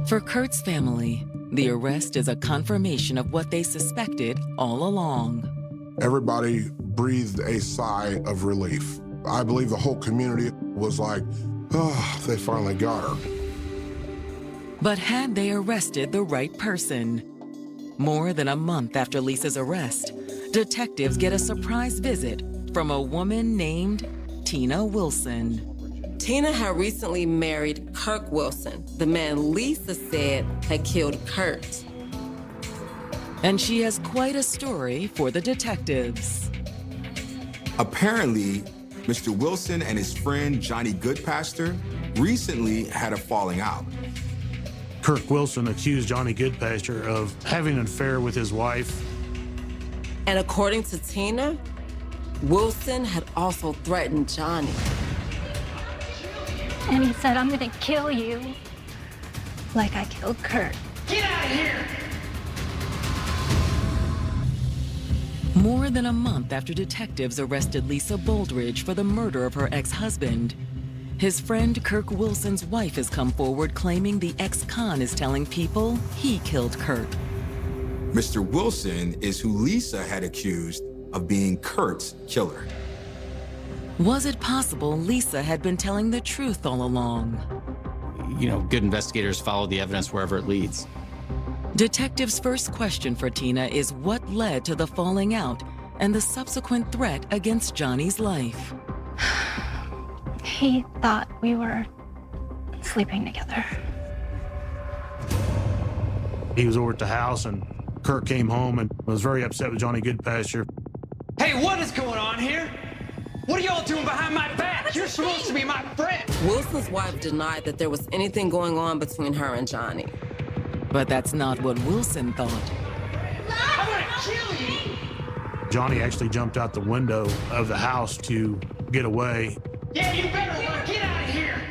A: For Kurt's family, the arrest is a confirmation of what they suspected all along.
R: Everybody breathed a sigh of relief. I believe the whole community was like, oh, they finally got her.
A: But had they arrested the right person? More than a month after Lisa's arrest, detectives get a surprise visit from a woman named Tina Wilson.
T: Tina had recently married Kirk Wilson, the man Lisa said had killed Kurt.
A: And she has quite a story for the detectives.
V: Apparently, Mr. Wilson and his friend Johnny Goodpasture recently had a falling out.
L: Kirk Wilson accused Johnny Goodpasture of having an affair with his wife.
T: And according to Tina, Wilson had also threatened Johnny.
X: And he said, I'm gonna kill you, like I killed Kurt.
H: Get out of here!
A: More than a month after detectives arrested Lisa Boldridge for the murder of her ex-husband, his friend Kirk Wilson's wife has come forward claiming the ex-con is telling people he killed Kurt.
V: Mr. Wilson is who Lisa had accused of being Kurt's killer.
A: Was it possible Lisa had been telling the truth all along?
U: You know, good investigators follow the evidence wherever it leads.
A: Detectives' first question for Tina is what led to the falling out and the subsequent threat against Johnny's life.
X: He thought we were sleeping together.
L: He was over at the house and Kirk came home and was very upset with Johnny Goodpasture.
H: Hey, what is going on here? What are y'all doing behind my back? You're supposed to be my friend.
T: Wilson's wife denied that there was anything going on between her and Johnny.
A: But that's not what Wilson thought.
H: I'm gonna kill you!
L: Johnny actually jumped out the window of the house to get away.
H: Yeah, you better run! Get out of here!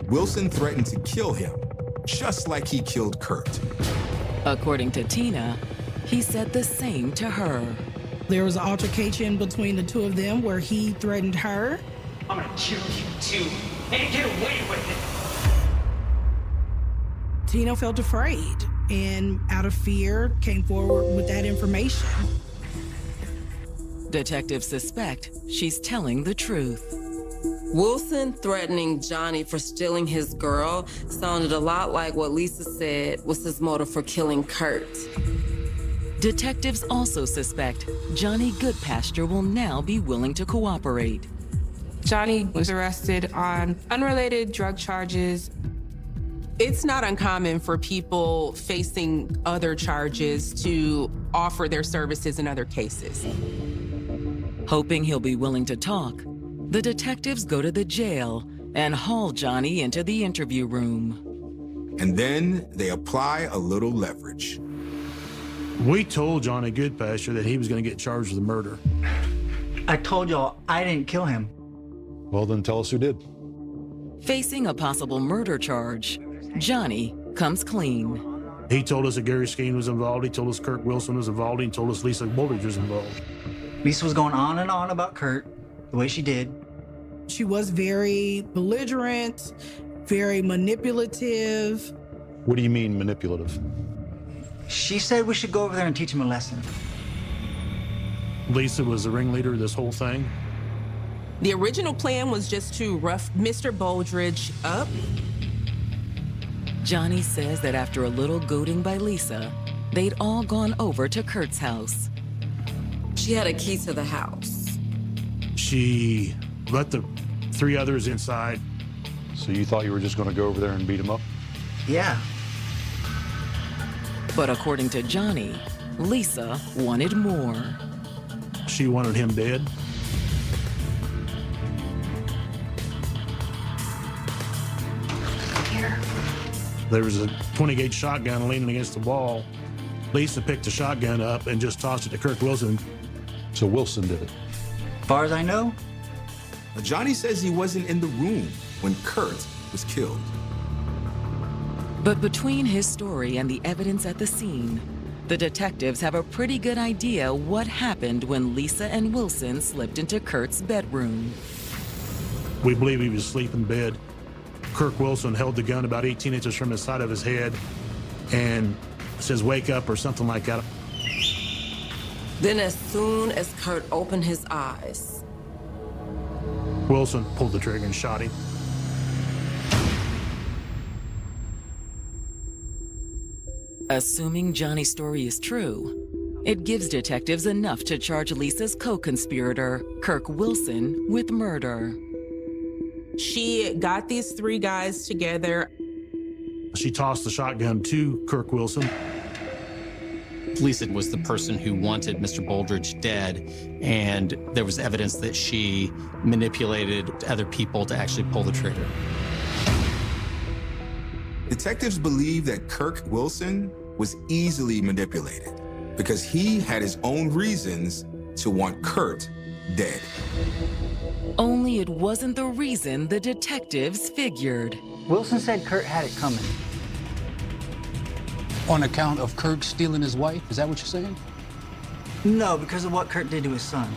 V: Wilson threatened to kill him, just like he killed Kurt.
A: According to Tina, he said the same to her.
I: There was an altercation between the two of them where he threatened her.
H: I'm gonna kill you too, and get away with it!
I: Tina felt afraid and out of fear came forward with that information.
A: Detectives suspect she's telling the truth.
T: Wilson threatening Johnny for stealing his girl sounded a lot like what Lisa said was his motive for killing Kurt.
A: Detectives also suspect Johnny Goodpasture will now be willing to cooperate.
C: Johnny was arrested on unrelated drug charges.
S: It's not uncommon for people facing other charges to offer their services in other cases.
A: Hoping he'll be willing to talk, the detectives go to the jail and haul Johnny into the interview room.
V: And then they apply a little leverage.
L: We told Johnny Goodpasture that he was going to get charged with murder.
J: I told y'all I didn't kill him.
D: Well, then tell us who did.
A: Facing a possible murder charge, Johnny comes clean.
L: He told us that Gary Skeen was involved. He told us Kirk Wilson was involved. He told us Lisa Boldridge was involved.
J: Lisa was going on and on about Kurt, the way she did.
I: She was very belligerent, very manipulative.
D: What do you mean manipulative?
J: She said we should go over there and teach him a lesson.
L: Lisa was the ringleader of this whole thing?
S: The original plan was just to rough Mr. Boldridge up.
A: Johnny says that after a little goading by Lisa, they'd all gone over to Kurt's house.
T: She had a key to the house.
L: She let the 3 others inside.
D: So you thought you were just going to go over there and beat him up?
J: Yeah.
A: But according to Johnny, Lisa wanted more.
L: She wanted him dead.
X: Here.
L: There was a 20-gauge shotgun leaning against the wall. Lisa picked the shotgun up and just tossed it to Kirk Wilson.
D: So Wilson did it.
J: As far as I know.
V: Johnny says he wasn't in the room when Kurt was killed.
A: But between his story and the evidence at the scene, the detectives have a pretty good idea what happened when Lisa and Wilson slipped into Kurt's bedroom.
L: We believe he was asleep in bed. Kirk Wilson held the gun about 18 inches from the side of his head and says, "Wake up," or something like that.
T: Then as soon as Kurt opened his eyes,
L: Wilson pulled the trigger and shot him.
A: Assuming Johnny's story is true, it gives detectives enough to charge Lisa's co-conspirator, Kirk Wilson, with murder.
S: She got these 3 guys together.
L: She tossed the shotgun to Kirk Wilson.
U: Lisa was the person who wanted Mr. Boldridge dead, and there was evidence that she manipulated other people to actually pull the trigger.
V: Detectives believe that Kirk Wilson was easily manipulated because he had his own reasons to want Kurt dead.
A: Only it wasn't the reason the detectives figured.
J: Wilson said Kurt had it coming.
E: On account of Kurt stealing his wife? Is that what you're saying?
J: No, because of what Kurt did to his son.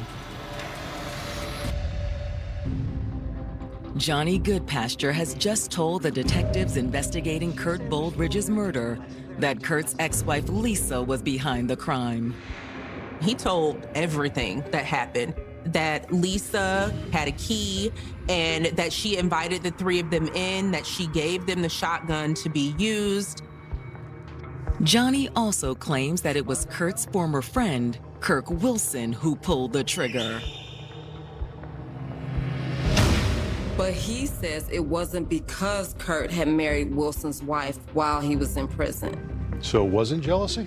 A: Johnny Goodpasture has just told the detectives investigating Kurt Boldridge's murder that Kurt's ex-wife Lisa was behind the crime.
S: He told everything that happened, that Lisa had a key and that she invited the 3 of them in, that she gave them the shotgun to be used.
A: Johnny also claims that it was Kurt's former friend, Kirk Wilson, who pulled the trigger.
T: but he says it wasn't because Kurt had married Wilson's wife while he was in prison.
D: So it wasn't jealousy?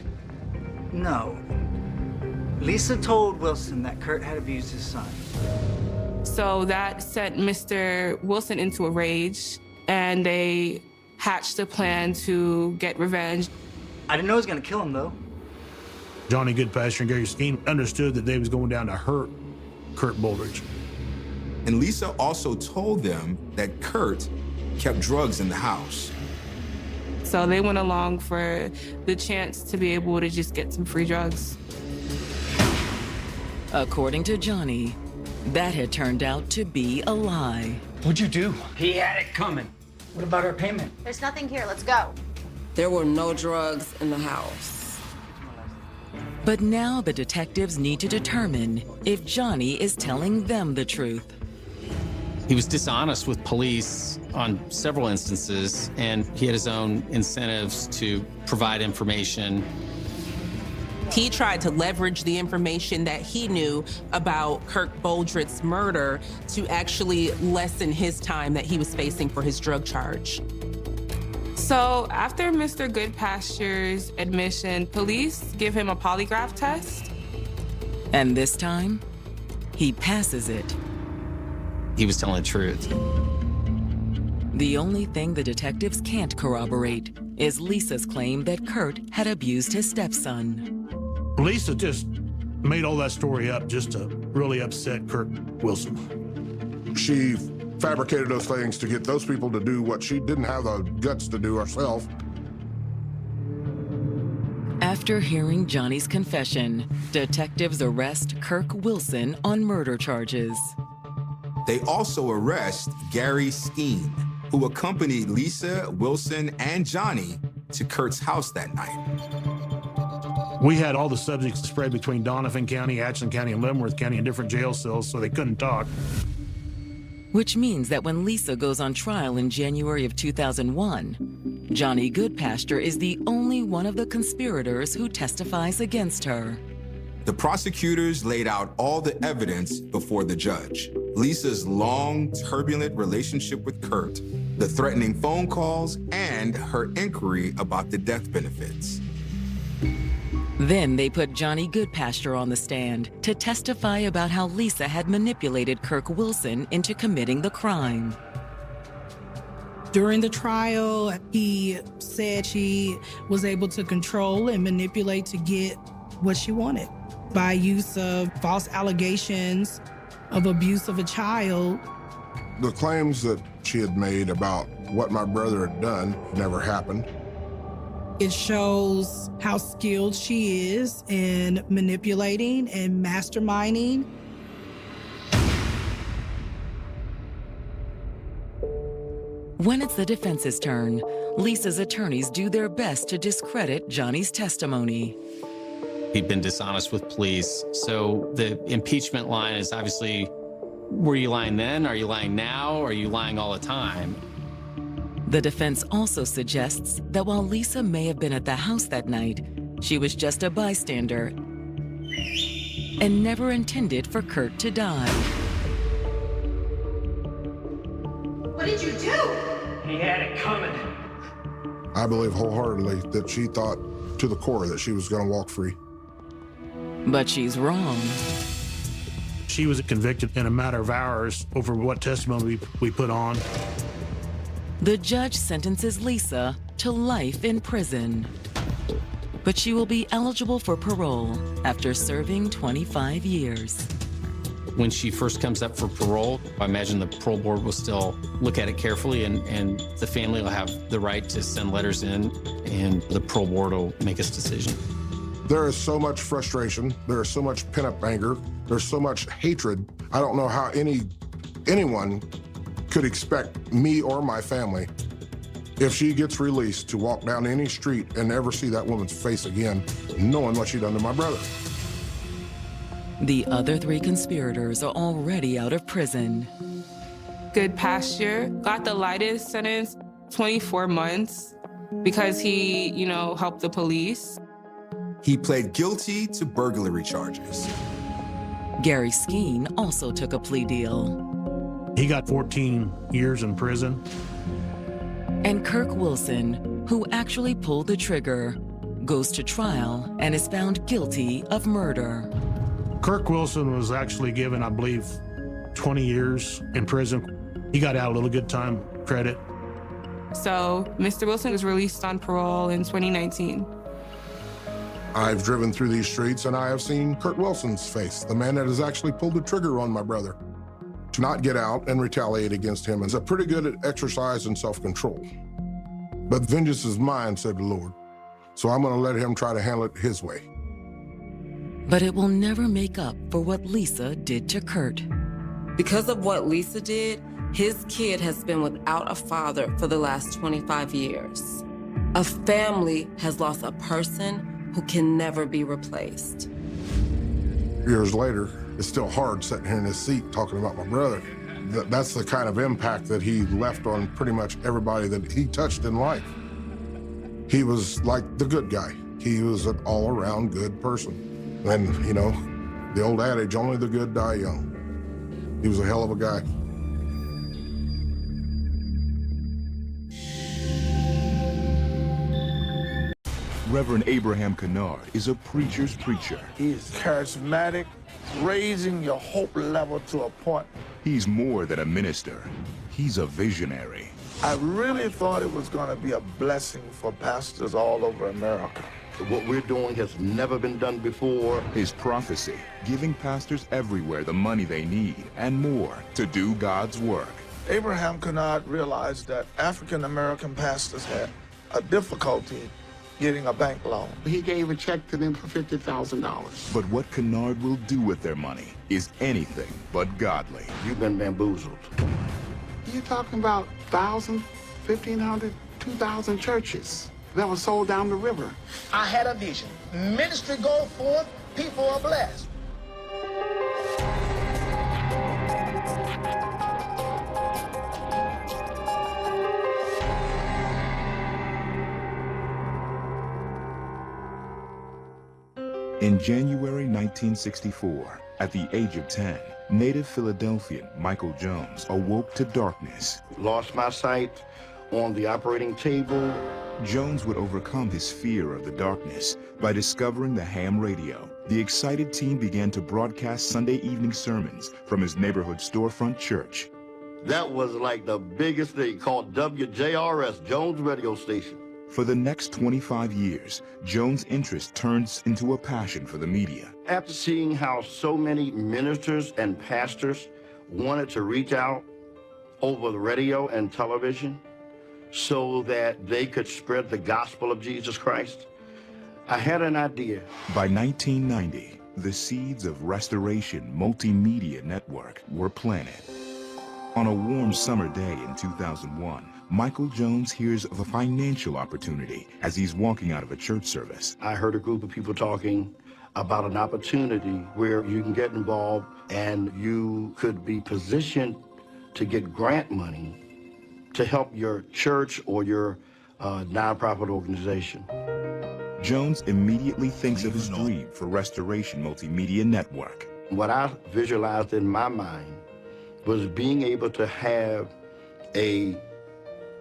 J: No. Lisa told Wilson that Kurt had abused his son.
C: So that sent Mr. Wilson into a rage, and they hatched a plan to get revenge.
J: I didn't know he was going to kill him, though.
L: Johnny Goodpasture and Gary Skeen understood that they was going down to hurt Kurt Boldridge.
V: And Lisa also told them that Kurt kept drugs in the house.
C: So they went along for the chance to be able to just get some free drugs.
A: According to Johnny, that had turned out to be a lie.
H: What'd you do?
J: He had it coming. What about our payment?
X: There's nothing here. Let's go.
T: There were no drugs in the house.
A: But now the detectives need to determine if Johnny is telling them the truth.
U: He was dishonest with police on several instances, and he had his own incentives to provide information.
S: He tried to leverage the information that he knew about Kirk Boldridge's murder to actually lessen his time that he was facing for his drug charge.
C: So after Mr. Goodpasture's admission, police give him a polygraph test.
A: And this time, he passes it.
U: He was telling the truth.
A: The only thing the detectives can't corroborate is Lisa's claim that Kurt had abused his stepson.
L: Lisa just made all that story up just to really upset Kirk Wilson.
R: She fabricated those things to get those people to do what she didn't have the guts to do herself.
A: After hearing Johnny's confession, detectives arrest Kirk Wilson on murder charges.
V: They also arrest Gary Skeen, who accompanied Lisa, Wilson, and Johnny to Kurt's house that night.
L: We had all the subjects spread between Donovan County, Atchison County, and Leavenworth County in different jail cells, so they couldn't talk.
A: Which means that when Lisa goes on trial in January of 2001, Johnny Goodpasture is the only one of the conspirators who testifies against her.
V: The prosecutors laid out all the evidence before the judge. Lisa's long, turbulent relationship with Kurt, the threatening phone calls, and her inquiry about the death benefits.
A: Then they put Johnny Goodpasture on the stand to testify about how Lisa had manipulated Kirk Wilson into committing the crime.
I: During the trial, he said she was able to control and manipulate to get what she wanted by use of false allegations of abuse of a child.
R: The claims that she had made about what my brother had done never happened.
I: It shows how skilled she is in manipulating and masterminding.
A: When it's the defense's turn, Lisa's attorneys do their best to discredit Johnny's testimony.
U: He'd been dishonest with police, so the impeachment line is obviously, were you lying then? Are you lying now? Are you lying all the time?
A: The defense also suggests that while Lisa may have been at the house that night, she was just a bystander and never intended for Kurt to die.
W: What did you do?
H: He had it coming.
R: I believe wholeheartedly that she thought to the core that she was going to walk free.
A: But she's wrong.
L: She was convicted in a matter of hours over what testimony we put on.
A: The judge sentences Lisa to life in prison. But she will be eligible for parole after serving 25 years.
U: When she first comes up for parole, I imagine the parole board will still look at it carefully, and the family will have the right to send letters in, and the parole board will make its decision.
R: There is so much frustration. There is so much pent-up anger. There's so much hatred. I don't know how anyone could expect me or my family, if she gets released, to walk down any street and never see that woman's face again, knowing what she done to my brother.
A: The other 3 conspirators are already out of prison.
C: Goodpasture got the lightest sentence, 24 months, because he, helped the police.
V: He pled guilty to burglary charges.
A: Gary Skeen also took a plea deal.
L: He got 14 years in prison.
A: And Kirk Wilson, who actually pulled the trigger, goes to trial and is found guilty of murder.
L: Kirk Wilson was actually given, I believe, 20 years in prison. He got out a little good time credit.
C: So Mr. Wilson was released on parole in 2019.
R: I've driven through these streets and I have seen Kurt Wilson's face, the man that has actually pulled the trigger on my brother. To not get out and retaliate against him is a pretty good exercise in self-control. But vengeance is mine, said the Lord. So I'm going to let him try to handle it his way.
A: But it will never make up for what Lisa did to Kurt.
T: Because of what Lisa did, his kid has been without a father for the last 25 years. A family has lost a person who can never be replaced.
R: Years later, it's still hard sitting here in his seat talking about my brother. That's the kind of impact that he left on pretty much everybody that he touched in life. He was like the good guy. He was an all-around good person. And, the old adage, only the good die young. He was a hell of a guy.
B: Reverend Abraham Kennard is a preacher's preacher.
K: He's charismatic, raising your hope level to a point.
B: He's more than a minister. He's a visionary.
K: I really thought it was going to be a blessing for pastors all over America.
B: What we're doing has never been done before. His prophecy, giving pastors everywhere the money they need and more to do God's work.
K: Abraham Kennard realized that African American pastors had a difficulty getting a bank loan.
B: He gave a check to them for $50,000. But what Kennard will do with their money is anything but godly.
K: You've been bamboozled.
B: You're talking about 1,000, 1,500, 2,000 churches.
F: that was sold down the river.
G: I had a vision. Ministry go forth, people are blessed.
B: In January 1964, at the age of 10, native Philadelphian Michael Jones awoke to darkness.
N: Lost my sight on the operating table.
B: Jones would overcome his fear of the darkness by discovering the ham radio. The excited teen began to broadcast Sunday evening sermons from his neighborhood storefront church.
N: That was like the biggest thing, called WJRS, Jones Radio Station.
B: For the next 25 years, Jones' interest turns into a passion for the media.
N: After seeing how so many ministers and pastors wanted to reach out over the radio and television so that they could spread the gospel of Jesus Christ, I had an idea.
B: By 1990, the seeds of Restoration Multimedia Network were planted. On a warm summer day in 2001, Michael Jones hears of a financial opportunity as he's walking out of a church service.
N: I heard a group of people talking about an opportunity where you can get involved and you could be positioned to get grant money to help your church or your nonprofit organization.
B: Jones immediately thinks of his dream for Restoration Multimedia Network.
N: What I visualized in my mind was being able to have a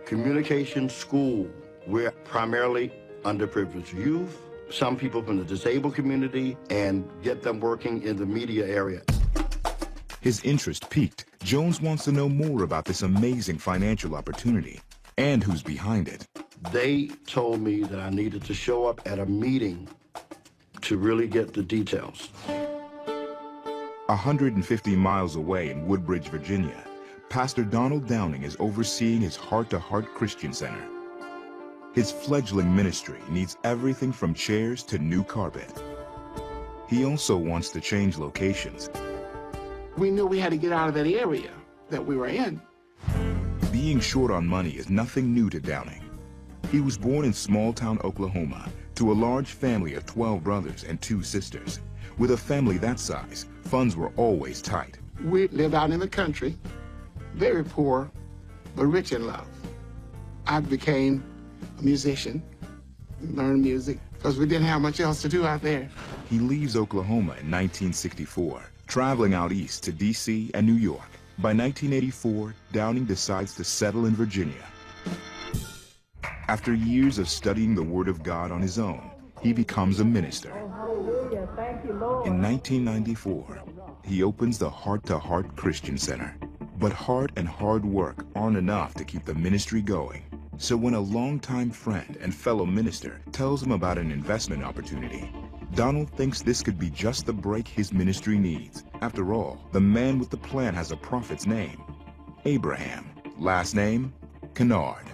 N: communication school where primarily underprivileged youth, some people from the disabled community, and get them working in the media area.
B: His interest piqued. Jones wants to know more about this amazing financial opportunity and who's behind it.
N: They told me that I needed to show up at a meeting to really get the details.
B: 150 miles away in Woodbridge, Virginia, Pastor Donald Downing is overseeing his Heart to Heart Christian Center. His fledgling ministry needs everything from chairs to new carpet. He also wants to change locations.
F: We knew we had to get out of that area that we were in.
B: Being short on money is nothing new to Downing. He was born in small-town Oklahoma to a large family of 12 brothers and 2 sisters. With a family that size, funds were always tight.
F: We lived out in the country, very poor, but rich in love. I became a musician, learned music, because we didn't have much else to do out there.
B: He leaves Oklahoma in 1964, traveling out east to D.C. and New York. By 1984, Downing decides to settle in Virginia. After years of studying the Word of God on his own, he becomes a minister. In 1994, he opens the Heart to Heart Christian Center. But heart and hard work aren't enough to keep the ministry going. So when a longtime friend and fellow minister tells him about an investment opportunity, Donald thinks this could be just the break his ministry needs. After all, the man with the plan has a prophet's name, Abraham. Last name, Kennard.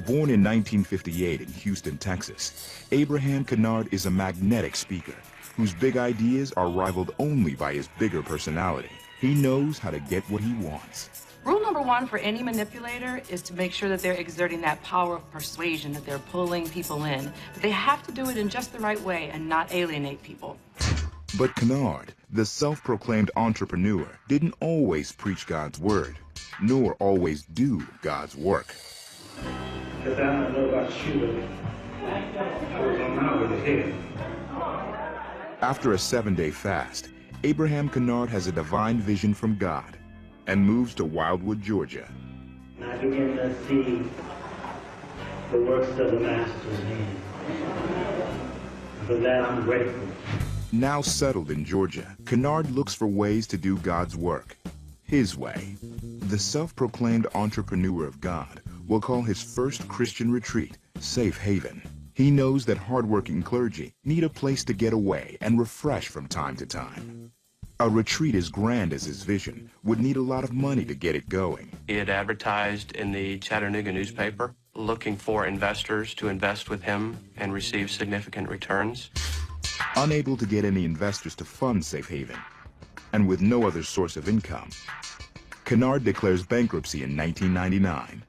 B: Born in 1958 in Houston, Texas, Abraham Kennard is a magnetic speaker whose big ideas are rivaled only by his bigger personality. He knows how to get what he wants.
O: Rule number 1 for any manipulator is to make sure that they're exerting that power of persuasion, that they're pulling people in. But they have to do it in just the right way and not alienate people.
B: But Kennard, the self-proclaimed entrepreneur, didn't always preach God's word, nor always do God's work.
Y: Because I don't know about you, I was on my way to heaven.
B: After a 7-day fast, Abraham Kennard has a divine vision from God and moves to Wildwood, Georgia.
Y: And I begin to see the works of the Master's hand. For that, I'm grateful.
B: Now settled in Georgia, Kennard looks for ways to do God's work, his way. The self-proclaimed entrepreneur of God will call his first Christian retreat Safe Haven. He knows that hardworking clergy need a place to get away and refresh from time to time. A retreat as grand as his vision would need a lot of money to get it going.
Z: He had advertised in the Chattanooga newspaper, looking for investors to invest with him and receive significant returns.
B: Unable to get any investors to fund Safe Haven, and with no other source of income, Kennard declares bankruptcy in 1999.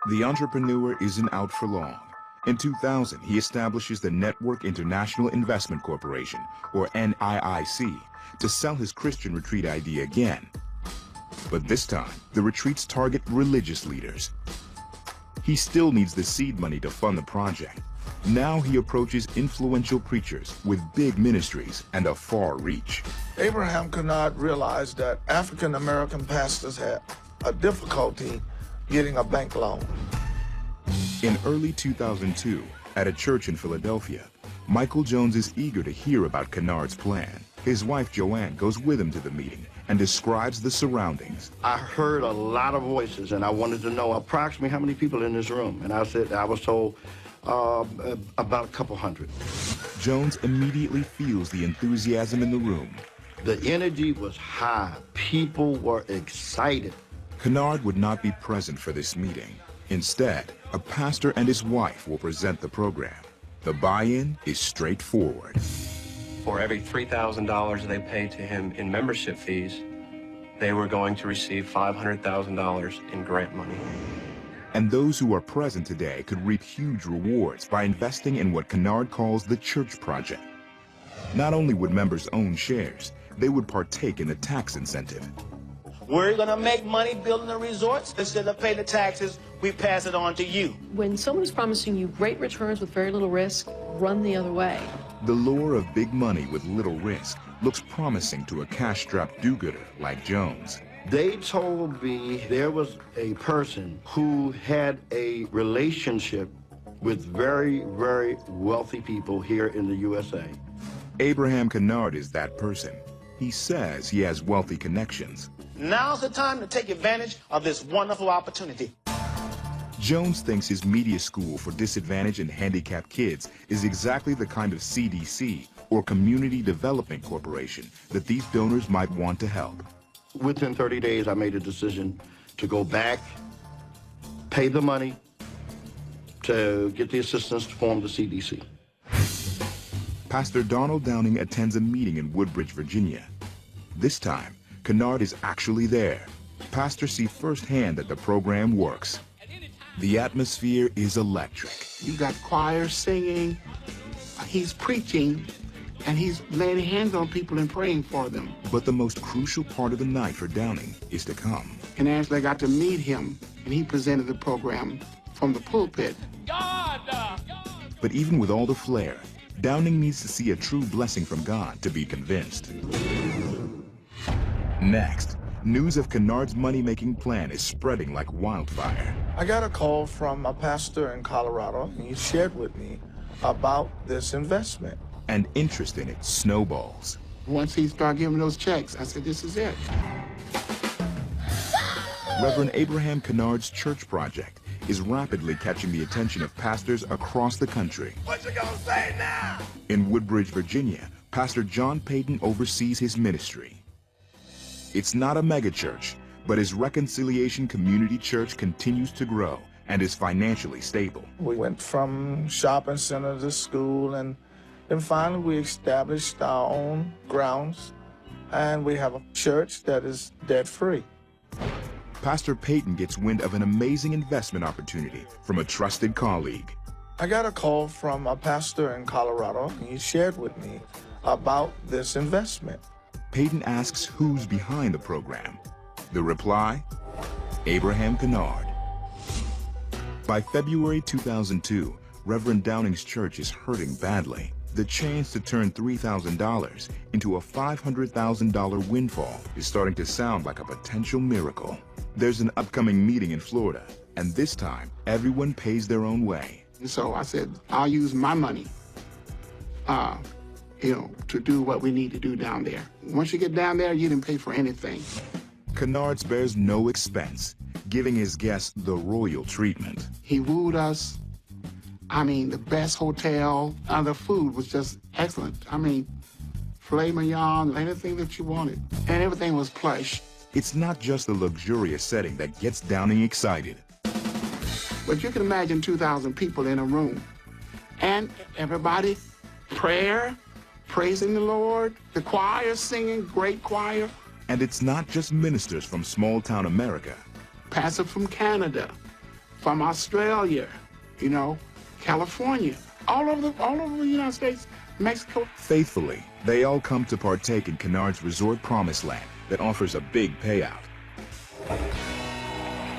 B: The entrepreneur isn't out for long. In 2000, he establishes the Network International Investment Corporation, or NIIC, to sell his Christian retreat idea again. But this time, the retreats target religious leaders. He still needs the seed money to fund the project. Now he approaches influential preachers with big ministries and a far reach.
K: Abraham Kennard realized that African American pastors had a difficulty getting a bank loan.
B: In early 2002, at a church in Philadelphia, Michael Jones is eager to hear about Kennard's plan. His wife Joanne goes with him to the meeting and describes the surroundings.
N: I heard a lot of voices, and I wanted to know approximately how many people in this room. And I was told about a couple hundred.
B: Jones immediately feels the enthusiasm in the room.
N: The energy was high. People were excited.
B: Kennard would not be present for this meeting. Instead, a pastor and his wife will present the program. The buy-in is straightforward.
Z: For every $3,000 they paid to him in membership fees, they were going to receive $500,000 in grant money.
B: And those who are present today could reap huge rewards by investing in what Kennard calls the Church Project. Not only would members own shares, they would partake in the tax incentive.
G: We're going to make money building the resorts. Instead of paying the taxes, we pass it on to you.
D: When someone is promising you great returns with very little risk, run the other way.
B: The lure of big money with little risk looks promising to a cash-strapped do-gooder like Jones.
N: They told me there was a person who had a relationship with very, very wealthy people here in the USA.
B: Abraham Kennard is that person. He says he has wealthy connections.
G: Now's the time to take advantage of this wonderful opportunity.
B: Jones thinks his media school for disadvantaged and handicapped kids is exactly the kind of CDC, or Community Development Corporation, that these donors might want to help.
N: Within 30 days, I made a decision to go back, pay the money to get the assistance to form the CDC.
B: Pastor Donald Downing attends a meeting in Woodbridge, Virginia. This time, Kennard is actually there. Pastors see firsthand that the program works. The atmosphere is electric.
F: You got choirs singing, he's preaching, and he's laying hands on people and praying for them.
B: But the most crucial part of the night for Downing is to come.
F: And actually I got to meet him, and he presented the program from the pulpit.
B: But even with all the flair, Downing needs to see a true blessing from God to be convinced. Next, news of Kennard's money-making plan is spreading like wildfire.
K: I got a call from a pastor in Colorado, and he shared with me about this investment.
B: And interest in it snowballs.
F: Once he started giving those checks, I said, this is it.
B: Reverend Abraham Kennard's Church Project is rapidly catching the attention of pastors across the country.
G: What you gonna say now?
B: In Woodbridge, Virginia, Pastor John Payton oversees his ministry. It's not a megachurch, but his Reconciliation Community Church continues to grow and is financially stable.
K: We went from shopping center to school, and then finally we established our own grounds, and we have a church that is debt-free.
B: Pastor Payton gets wind of an amazing investment opportunity from a trusted colleague.
K: I got a call from a pastor in Colorado, and he shared with me about this investment.
B: Payton asks who's behind the program. The reply, Abraham Kennard. By February 2002, Reverend Downing's church is hurting badly. The chance to turn $3,000 into a $500,000 windfall is starting to sound like a potential miracle. There's an upcoming meeting in Florida, and this time, everyone pays their own way.
F: So I said, I'll use my money, to do what we need to do down there. Once you get down there, you didn't pay for anything.
B: Kennard spares no expense, giving his guests the royal treatment.
F: He wooed us. I mean, the best hotel. The food was just excellent. I mean, filet mignon, anything that you wanted. And everything was plush.
B: It's not just the luxurious setting that gets Downing excited.
F: But you can imagine 2,000 people in a room. And everybody, prayer, praising the Lord, the choir singing, great choir.
B: And it's not just ministers from small-town America.
F: Pastor from Canada, from Australia, you know, California, all over the United States, Mexico.
B: Faithfully, they all come to partake in Kennard's resort promised land that offers a big payout.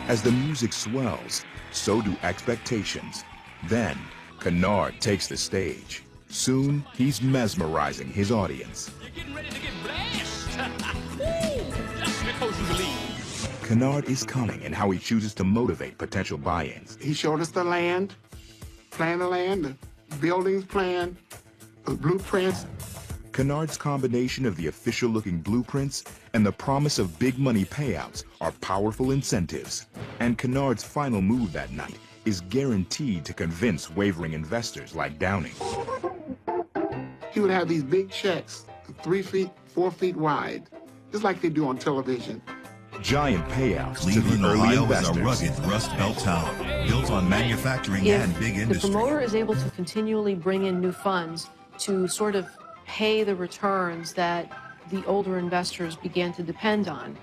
B: As the music swells, so do expectations. Then, Kennard takes the stage. Soon, he's mesmerizing his audience.
E: You're getting ready to get blasted. Just because you believe.
B: Kennard is cunning in how he chooses to motivate potential buy-ins.
F: He showed us the land, plan of land, the buildings plan, the blueprints.
B: Kennard's combination of the official-looking blueprints and the promise of big money payouts are powerful incentives. And Kennard's final move that night is guaranteed to convince wavering investors like Downing.
F: He would have these big checks, 3 feet, 4 feet wide, just like they do on television.
B: Giant payouts
J: Cleveland,
B: to the early
J: Ohio
B: investors.
J: is a rugged Rust Belt town, built on manufacturing and big
D: If the
J: industry.
D: promoter is able to continually bring in new funds to sort of pay the returns that the older investors began to depend on,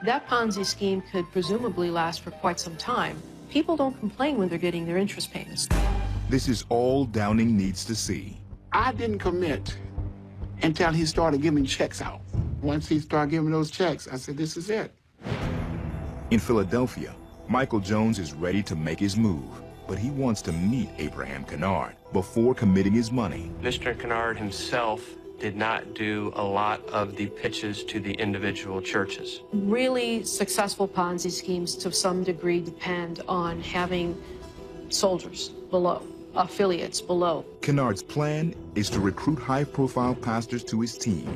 D: that Ponzi scheme could presumably last for quite some time. People don't complain when they're getting their interest payments.
B: This is all Downing needs to see.
F: I didn't commit until he started giving checks out. Once he started giving those checks, I said, this is it.
B: In Philadelphia, Michael Jones is ready to make his move, but he wants to meet Abraham Kennard before committing his money.
Z: Mr. Kennard himself did not do a lot of the pitches to the individual churches.
D: Really successful Ponzi schemes to some degree depend on having soldiers below, affiliates below.
B: Kennard's plan is to recruit high-profile pastors to his team.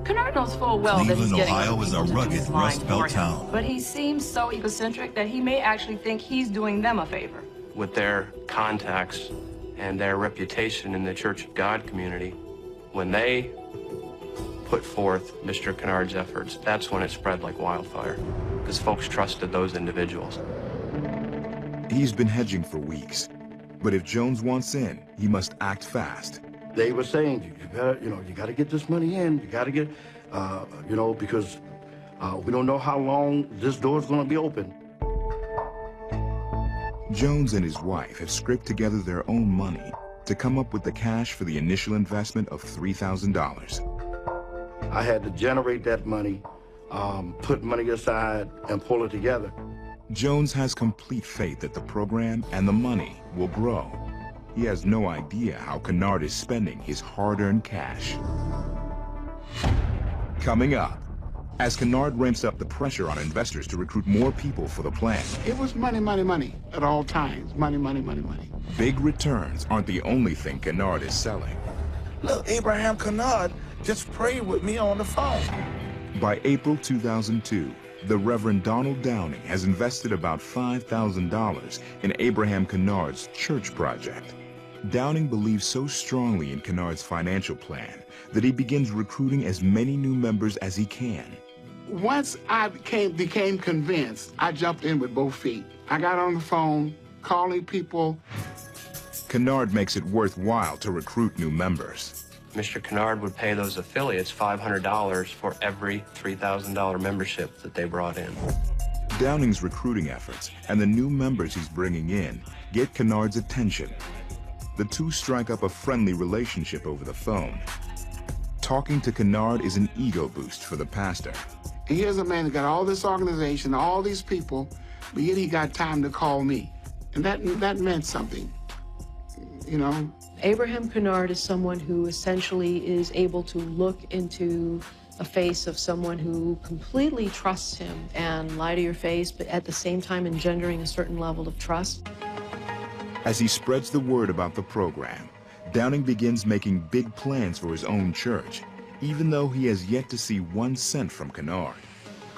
O: Kennard knows full well that he's
J: Cleveland,
O: getting
J: Ohio
O: other
J: is a
O: people to do
J: rugged
O: his line
J: Rust Belt
O: for him.
J: town.
O: But he seems so egocentric that he may actually think he's doing them a favor.
Z: With their contacts and their reputation in the Church of God community, when they put forth Mr. Kennard's efforts, that's when it spread like wildfire, because folks trusted those individuals.
B: He's been hedging for weeks, but if Jones wants in, he must act fast.
N: They were saying, you got to get this money in. You got to get, because we don't know how long this door is going to be open.
B: Jones and his wife have scraped together their own money to come up with the cash for the initial investment of $3,000.
N: I had to generate that money, put money aside, and pull it together.
B: Jones has complete faith that the program and the money will grow. He has no idea how Kennard is spending his hard-earned cash. Coming up, as Kennard ramps up the pressure on investors to recruit more people for the plan.
F: It was money, money, money at all times. Money, money, money, money.
B: Big returns aren't the only thing Kennard is selling.
K: Look, Abraham Kennard just prayed with me on the phone.
B: By April 2002, the Reverend Donald Downing has invested about $5,000 in Abraham Kennard's church project. Downing believes so strongly in Kennard's financial plan that he begins recruiting as many new members as he can.
F: Once I became convinced, I jumped in with both feet. I got on the phone, calling people.
B: Kennard makes it worthwhile to recruit new members.
Z: Mr. Kennard would pay those affiliates $500 for every $3,000 membership that they brought in.
B: Downing's recruiting efforts and the new members he's bringing in get Kennard's attention. The two strike up a friendly relationship over the phone. Talking to Kennard is an ego boost for the pastor.
F: And here's a man that got all this organization, all these people, but yet he got time to call me. And that meant something, you know?
D: Abraham Kennard is someone who essentially is able to look into a face of someone who completely trusts him and lie to your face, but at the same time engendering a certain level of trust.
B: As he spreads the word about the program, Downing begins making big plans for his own church, even though he has yet to see 1 cent from Kennard.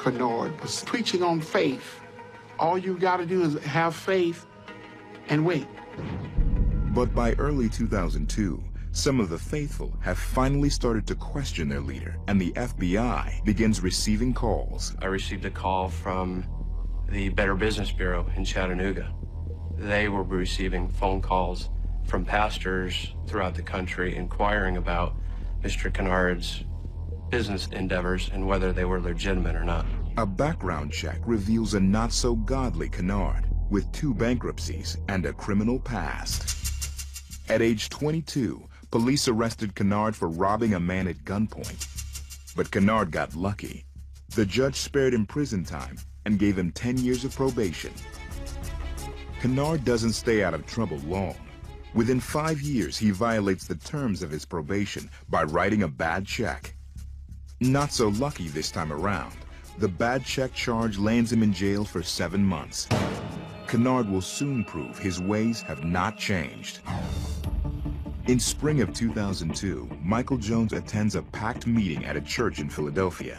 F: Kennard was preaching on faith. All you got to do is have faith and wait.
B: But by early 2002, some of the faithful have finally started to question their leader, and the FBI begins receiving calls.
Z: I received a call from the Better Business Bureau in Chattanooga. They were receiving phone calls from pastors throughout the country inquiring about Mr. Kennard's business endeavors and whether they were legitimate or not.
B: A background check reveals a not-so-godly Kennard. with 2 bankruptcies and a criminal past. At age 22, police arrested Kennard for robbing a man at gunpoint. But Kennard got lucky. The judge spared him prison time and gave him 10 years of probation. Kennard doesn't stay out of trouble long. Within 5 years, he violates the terms of his probation by writing a bad check. Not so lucky this time around. The bad check charge lands him in jail for 7 months. Kennard will soon prove his ways have not changed. In spring of 2002, Michael Jones attends a packed meeting at a church in Philadelphia.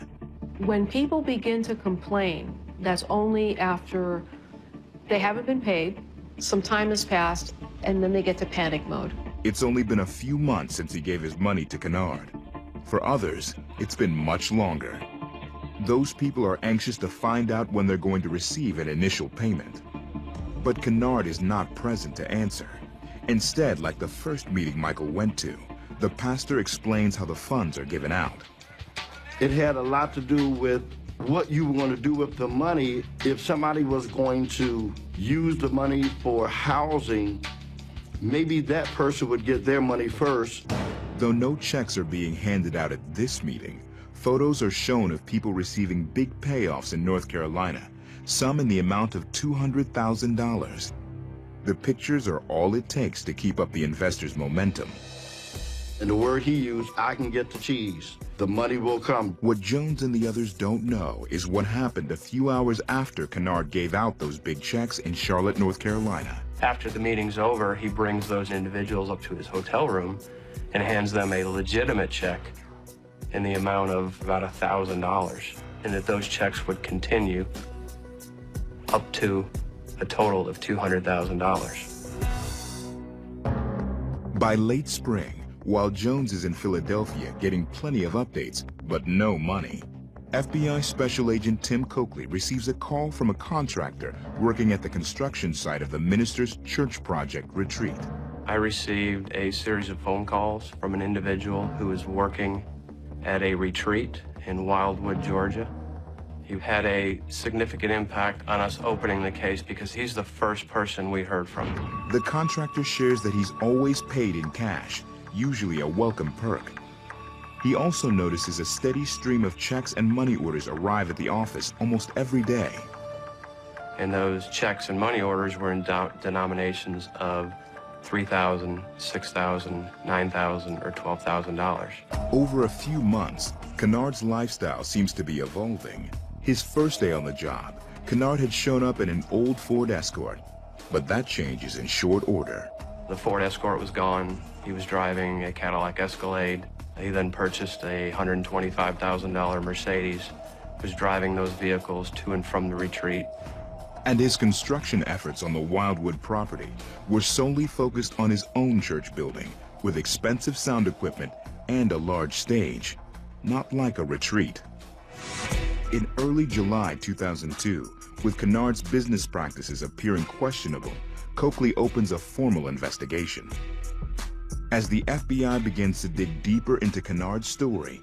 D: When people begin to complain, that's only after they haven't been paid, some time has passed, and then they get to panic mode.
B: It's only been a few months since he gave his money to Kennard. For others, it's been much longer. Those people are anxious to find out when they're going to receive an initial payment. But Kennard is not present to answer. Instead, like the first meeting Michael went to, the pastor explains how the funds are given out.
N: It had a lot to do with what you were going to do with the money. If somebody was going to use the money for housing, maybe that person would get their money first.
B: Though no checks are being handed out at this meeting, photos are shown of people receiving big payoffs in North Carolina, some in the amount of $200,000. The pictures are all it takes to keep up the investors' momentum.
N: And the word he used, I can get the cheese. The money will come.
B: What Jones and the others don't know is what happened a few hours after Kennard gave out those big checks in Charlotte, North Carolina.
Z: After the meeting's over, he brings those individuals up to his hotel room and hands them a legitimate check in the amount of about $1,000, and that those checks would continue up to a total of $200,000.
B: By late spring, while Jones is in Philadelphia getting plenty of updates, but no money, FBI Special Agent Tim Coakley receives a call from a contractor working at the construction site of the minister's church project retreat.
Z: I received a series of phone calls from an individual who is working at a retreat in Wildwood, Georgia. He had a significant impact on us opening the case because he's the first person we heard from.
B: The contractor shares that he's always paid in cash, usually a welcome perk. He also notices a steady stream of checks and money orders arrive at the office almost every day.
Z: And those checks and money orders were in denominations of $3,000, $6,000, $9,000, or $12,000.
B: Over a few months, Kennard's lifestyle seems to be evolving. His first day on the job, Kennard had shown up in an old Ford Escort, but that changes in short order.
Z: The Ford Escort was gone. He was driving a Cadillac Escalade. He then purchased a $125,000 Mercedes, was driving those vehicles to and from the retreat.
B: And his construction efforts on the Wildwood property were solely focused on his own church building, with expensive sound equipment and a large stage, not like a retreat. In early July 2002, with Kennard's business practices appearing questionable, Coakley opens a formal investigation. As the FBI begins to dig deeper into Kennard's story,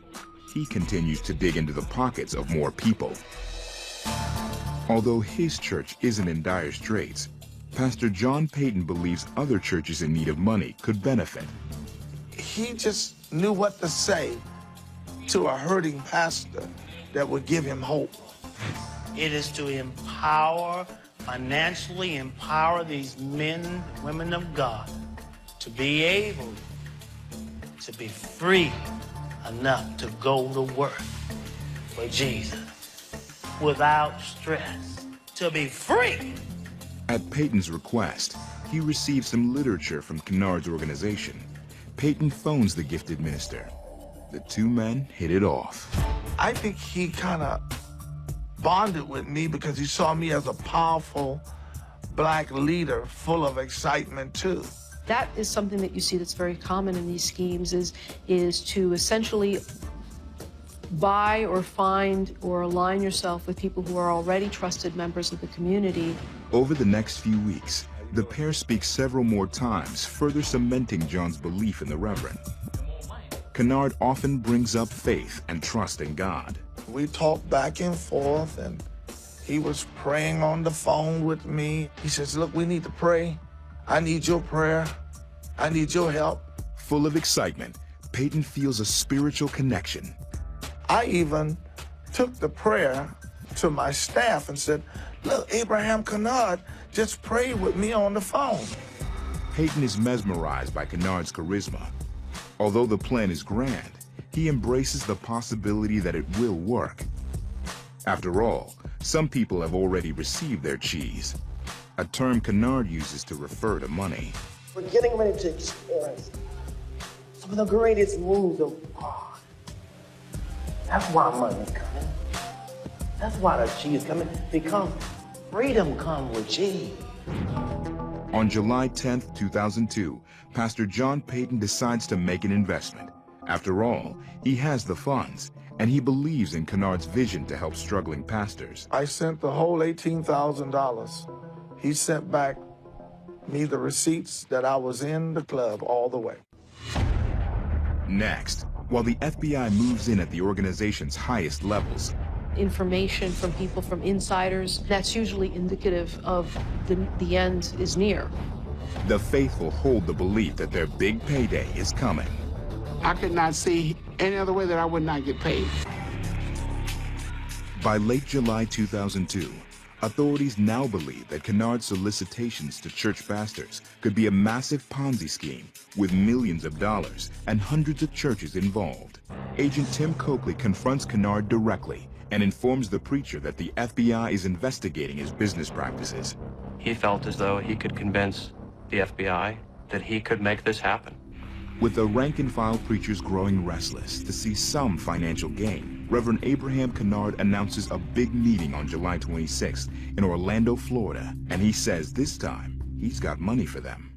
B: he continues to dig into the pockets of more people. Although his church isn't in dire straits, Pastor John Payton believes other churches in need of money could benefit.
K: He just knew what to say to a hurting pastor that would give him hope.
Y: It is to empower, financially empower these men and women of God to be able to be free enough to go to work for Jesus without stress, to be free.
B: At Payton's request, he receives some literature from Kennard's organization. Payton phones the gifted minister. The two men hit it off.
K: I think he kind of bonded with me because he saw me as a powerful black leader full of excitement too.
D: That is something that you see that's very common in these schemes is to essentially buy or find or align yourself with people who are already trusted members of the community.
B: Over the next few weeks, the pair speak several more times, further cementing John's belief in the Reverend. Kennard often brings up faith and trust in God.
K: We talked back and forth, and He was praying on the phone with me. He says, look, we need to pray. I need your prayer. I need your help.
B: Full of excitement, Peyton feels a spiritual connection.
K: I even took the prayer to my staff and said, look, Abraham Kennard just prayed with me on the phone.
B: Peyton is mesmerized by Kennard's charisma. Although the plan is grand, he embraces the possibility that it will work. After all, some people have already received their cheese, a term Kennard uses to refer to money.
G: We're getting ready to experience some of the greatest moves of God. That's why money's coming. That's why the cheese is coming, because freedom comes with cheese.
B: On July 10th, 2002, Pastor John Peyton decides to make an investment. After all, he has the funds, and he believes in Kennard's vision to help struggling pastors.
K: I sent the whole $18,000. He sent back me the receipts that I was in the club all the way.
B: Next, while the FBI moves in at the organization's highest levels,
D: Information from people, from insiders, that's usually indicative of the end is near.
B: the faithful hold the belief that their big payday is coming.
F: I could not see any other way that I would not get paid.
B: By late July 2002, authorities now believe that Kennard's solicitations to church pastors could be a massive Ponzi scheme with millions of dollars and hundreds of churches involved. Agent Tim Coakley confronts Kennard directly and informs the preacher that the FBI is investigating his business practices.
Z: He felt as though he could convince the FBI that he could make this happen.
B: With the rank-and-file preachers growing restless to see some financial gain, Reverend Abraham Kennard announces a big meeting on July 26th in Orlando, Florida, and he says this time he's got money for them.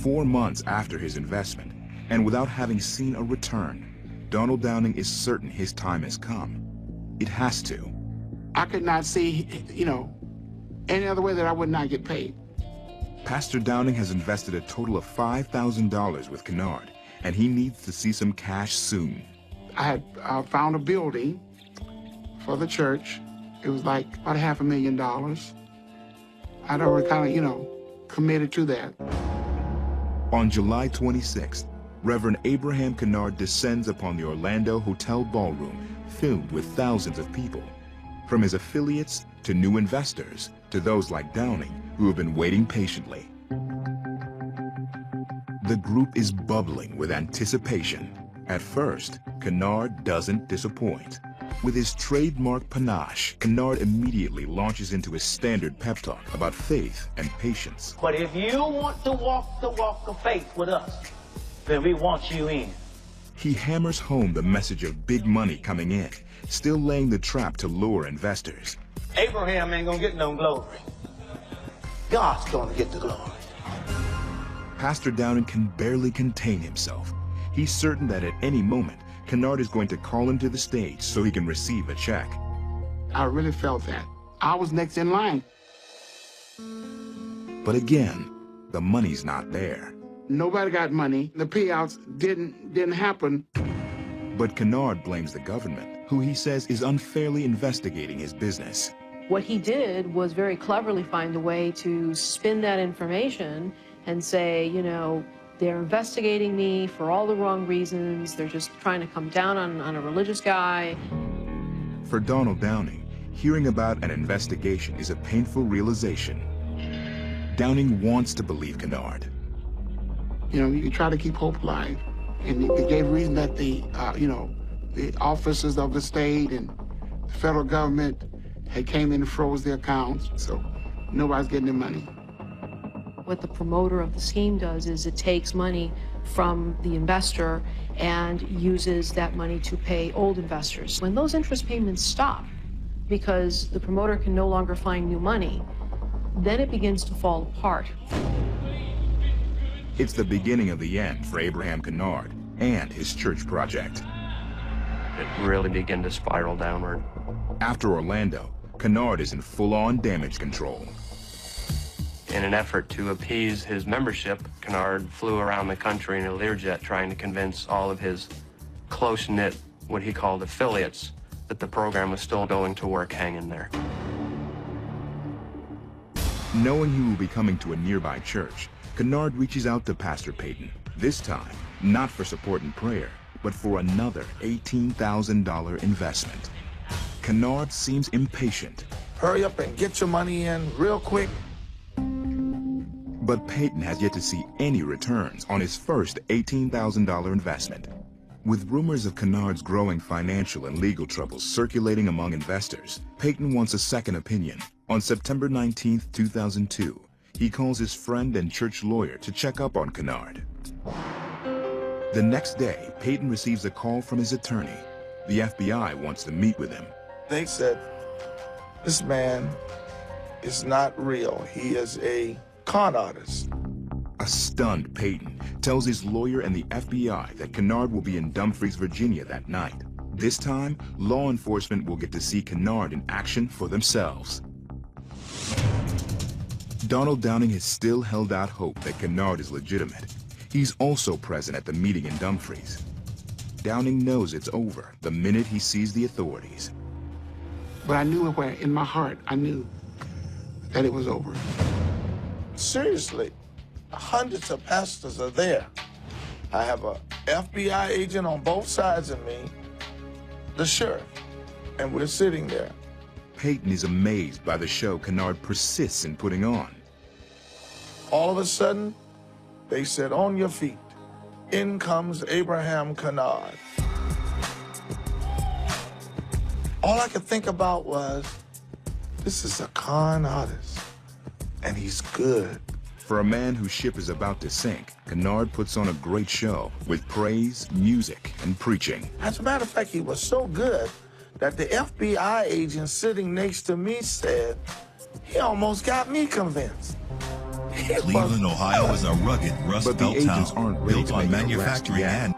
B: 4 months after his investment, and without having seen a return, Donald Downing is certain his time has come. It has to.
F: I could not see, any other way that I would not get paid.
B: Pastor Downing has invested a total of $5,000 with Kennard, and he needs to see some cash soon.
F: I had found a building for the church. It was like about $500,000. I'd already kind of, committed to that.
B: On July 26th, Reverend Abraham Kennard descends upon the Orlando Hotel ballroom filled with thousands of people, from his affiliates to new investors to those like Downing who have been waiting patiently. The group is bubbling with anticipation. At first, Kennard doesn't disappoint. With his trademark panache, Kennard immediately launches into his standard pep talk about faith and patience.
G: But if you want to walk the walk of faith with us, then we want you in.
B: He hammers home the message of big money coming in, still laying the trap to lure investors.
G: Abraham ain't gonna get no glory. God's gonna get the glory.
B: Pastor Downing can barely contain himself. He's certain that at any moment, Kennard is going to call him to the stage so he can receive a check.
F: I really felt that. I was next in line.
B: But again, the money's not there.
F: Nobody got money. The payouts didn't happen.
B: But Kennard blames the government, who he says is unfairly investigating his business.
D: What he did was very cleverly find a way to spin that information and say, they're investigating me for all the wrong reasons. They're just trying to come down on a religious guy.
B: For Donald Downing, hearing about an investigation is a painful realization. Downing wants to believe Kennard.
F: You try to keep hope alive. And it gave reason that the officers of the state and the federal government had came in and froze their accounts, so nobody's getting their money.
D: What the promoter of the scheme does is it takes money from the investor and uses that money to pay old investors. When those interest payments stop, because the promoter can no longer find new money, then it begins to fall apart.
B: It's the beginning of the end for Abraham Kennard and his church project.
Z: It really began to spiral downward.
B: After Orlando, Kennard is in full-on damage control.
Z: In an effort to appease his membership, Kennard flew around the country in a Learjet trying to convince all of his close-knit, what he called affiliates, that the program was still going to work, hang in there.
B: Knowing he will be coming to a nearby church, Kennard reaches out to Pastor Payton, this time not for support and prayer, but for another $18,000 investment. Kennard seems impatient.
K: Hurry up and get your money in real quick.
B: But Payton has yet to see any returns on his first $18,000 investment. With rumors of Kennard's growing financial and legal troubles circulating among investors, Payton wants a second opinion. On September 19, 2002, he calls his friend and church lawyer to check up on Kennard. The next day, Payton receives a call from his attorney. The FBI wants to meet with him.
K: They said, this man is not real. He is a con artist.
B: A stunned Payton tells his lawyer and the FBI that Kennard will be in Dumfries, Virginia that night. This time, law enforcement will get to see Kennard in action for themselves. Donald Downing has still held out hope that Kennard is legitimate. He's also present at the meeting in Dumfries. Downing knows it's over the minute he sees the authorities.
F: But I knew where, in my heart, I knew that it was over.
K: Seriously, hundreds of pastors are there. I have a FBI agent on both sides of me, the sheriff, and we're sitting there.
B: Payton is amazed by the show Kennard persists in putting on.
K: All of a sudden, they said, on your feet. In comes Abraham Kennard. All I could think about was, this is a con artist, and he's good.
B: For a man whose ship is about to sink, Kennard puts on a great show with praise, music, and preaching.
K: As a matter of fact, he was so good that the FBI agent sitting next to me said, he almost got me convinced.
J: Cleveland, Ohio is a rugged Rust
B: But the
J: Belt
B: agents
J: town,
B: aren't ready
J: built
B: to
J: on
B: make it a
J: manufacturing
B: rest yet.
J: and...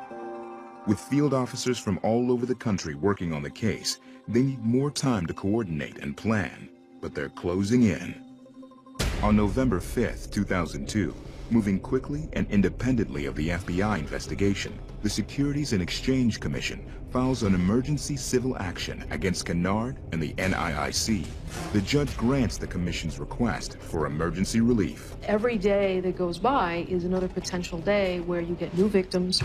B: With field officers from all over the country working on the case, they need more time to coordinate and plan, but they're closing in. On November 5th, 2002, moving quickly and independently of the FBI investigation, the Securities and Exchange Commission files an emergency civil action against Kennard and the NIIC. The judge grants the commission's request for emergency relief.
D: Every day that goes by is another potential day where you get new victims.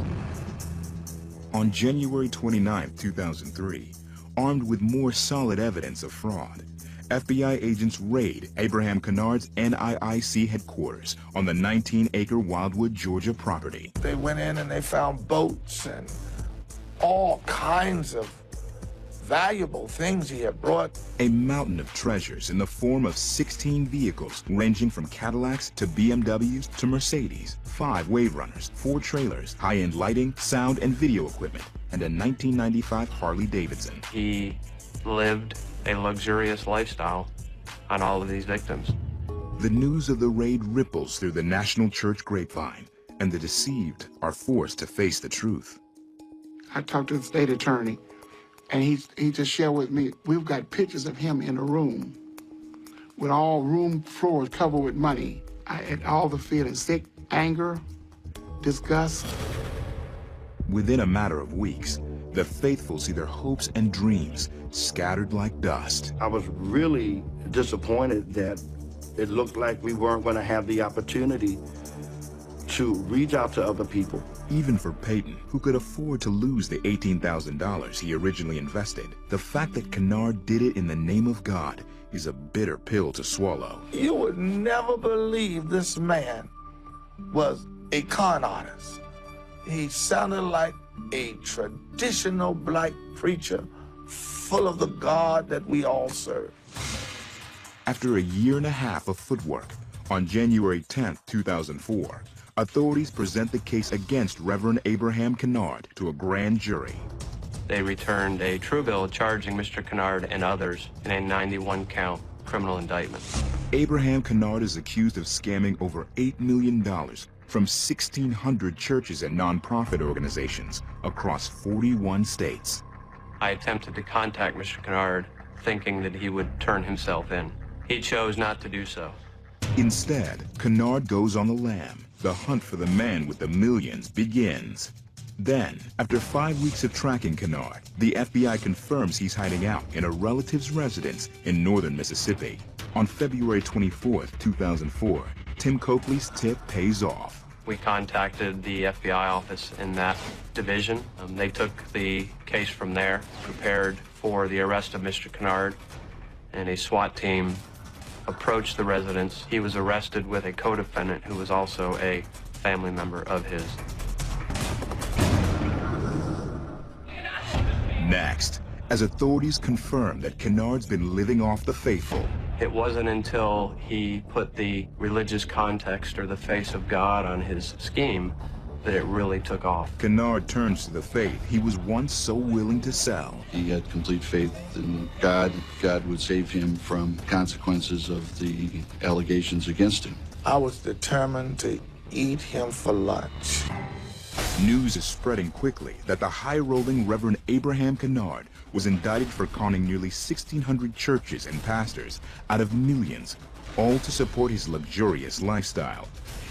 B: On January 29, 2003, armed with more solid evidence of fraud, FBI agents raid Abraham Kennard's NIIC headquarters on the 19-acre Wildwood, Georgia property.
K: They went in and they found boats and all kinds of valuable things he had brought.
B: A mountain of treasures in the form of 16 vehicles ranging from Cadillacs to BMWs to Mercedes, 5 Wave Runners, 4 trailers, high-end lighting, sound and video equipment, and a 1995 Harley-Davidson.
Z: He lived a luxurious lifestyle on all of these victims.
B: The news of the raid ripples through the national church grapevine, and the deceived are forced to face the truth.
F: I talked to the state attorney, and he just shared with me, we've got pictures of him in a room with all room floors covered with money. I had all the feelings, sick, anger, disgust.
B: Within a matter of weeks, the faithful see their hopes and dreams scattered like dust.
N: I was really disappointed that it looked like we weren't going to have the opportunity to reach out to other people.
B: Even for Payton, who could afford to lose the $18,000 he originally invested, the fact that Kennard did it in the name of God is a bitter pill to swallow.
K: You would never believe this man was a con artist. He sounded like a traditional black preacher full of the God that we all serve.
B: After a year and a half of footwork, on January 10, 2004, authorities present the case against Reverend Abraham Kennard to a grand jury.
Z: They returned a true bill charging Mr. Kennard and others in a 91-count criminal indictment.
B: Abraham Kennard is accused of scamming over $8 million from 1,600 churches and nonprofit organizations across 41 states.
Z: I attempted to contact Mr. Kennard, thinking that he would turn himself in. He chose not to do so.
B: Instead, Kennard goes on the lam. The hunt for the man with the millions begins. Then, after 5 weeks of tracking Kennard, the FBI confirms he's hiding out in a relative's residence in northern Mississippi. On February 24, 2004, Tim Copley's tip pays off.
Z: We contacted the FBI office in that division. They took the case from there, prepared for the arrest of Mr. Kennard, and a SWAT team approached the residence. He was arrested with a co-defendant who was also a family member of his.
B: Next, as authorities confirm that Kennard's been living off the faithful.
Z: It wasn't until he put the religious context or the face of God on his scheme that it really took off.
B: Kennard turns to the faith he was once so willing to sell.
I: He had complete faith in God. God would save him from consequences of the allegations against him.
K: I was determined to eat him for lunch.
B: News is spreading quickly that the high-rolling Reverend Abraham Kennard was indicted for conning nearly 1,600 churches and pastors out of millions, all to support his luxurious lifestyle.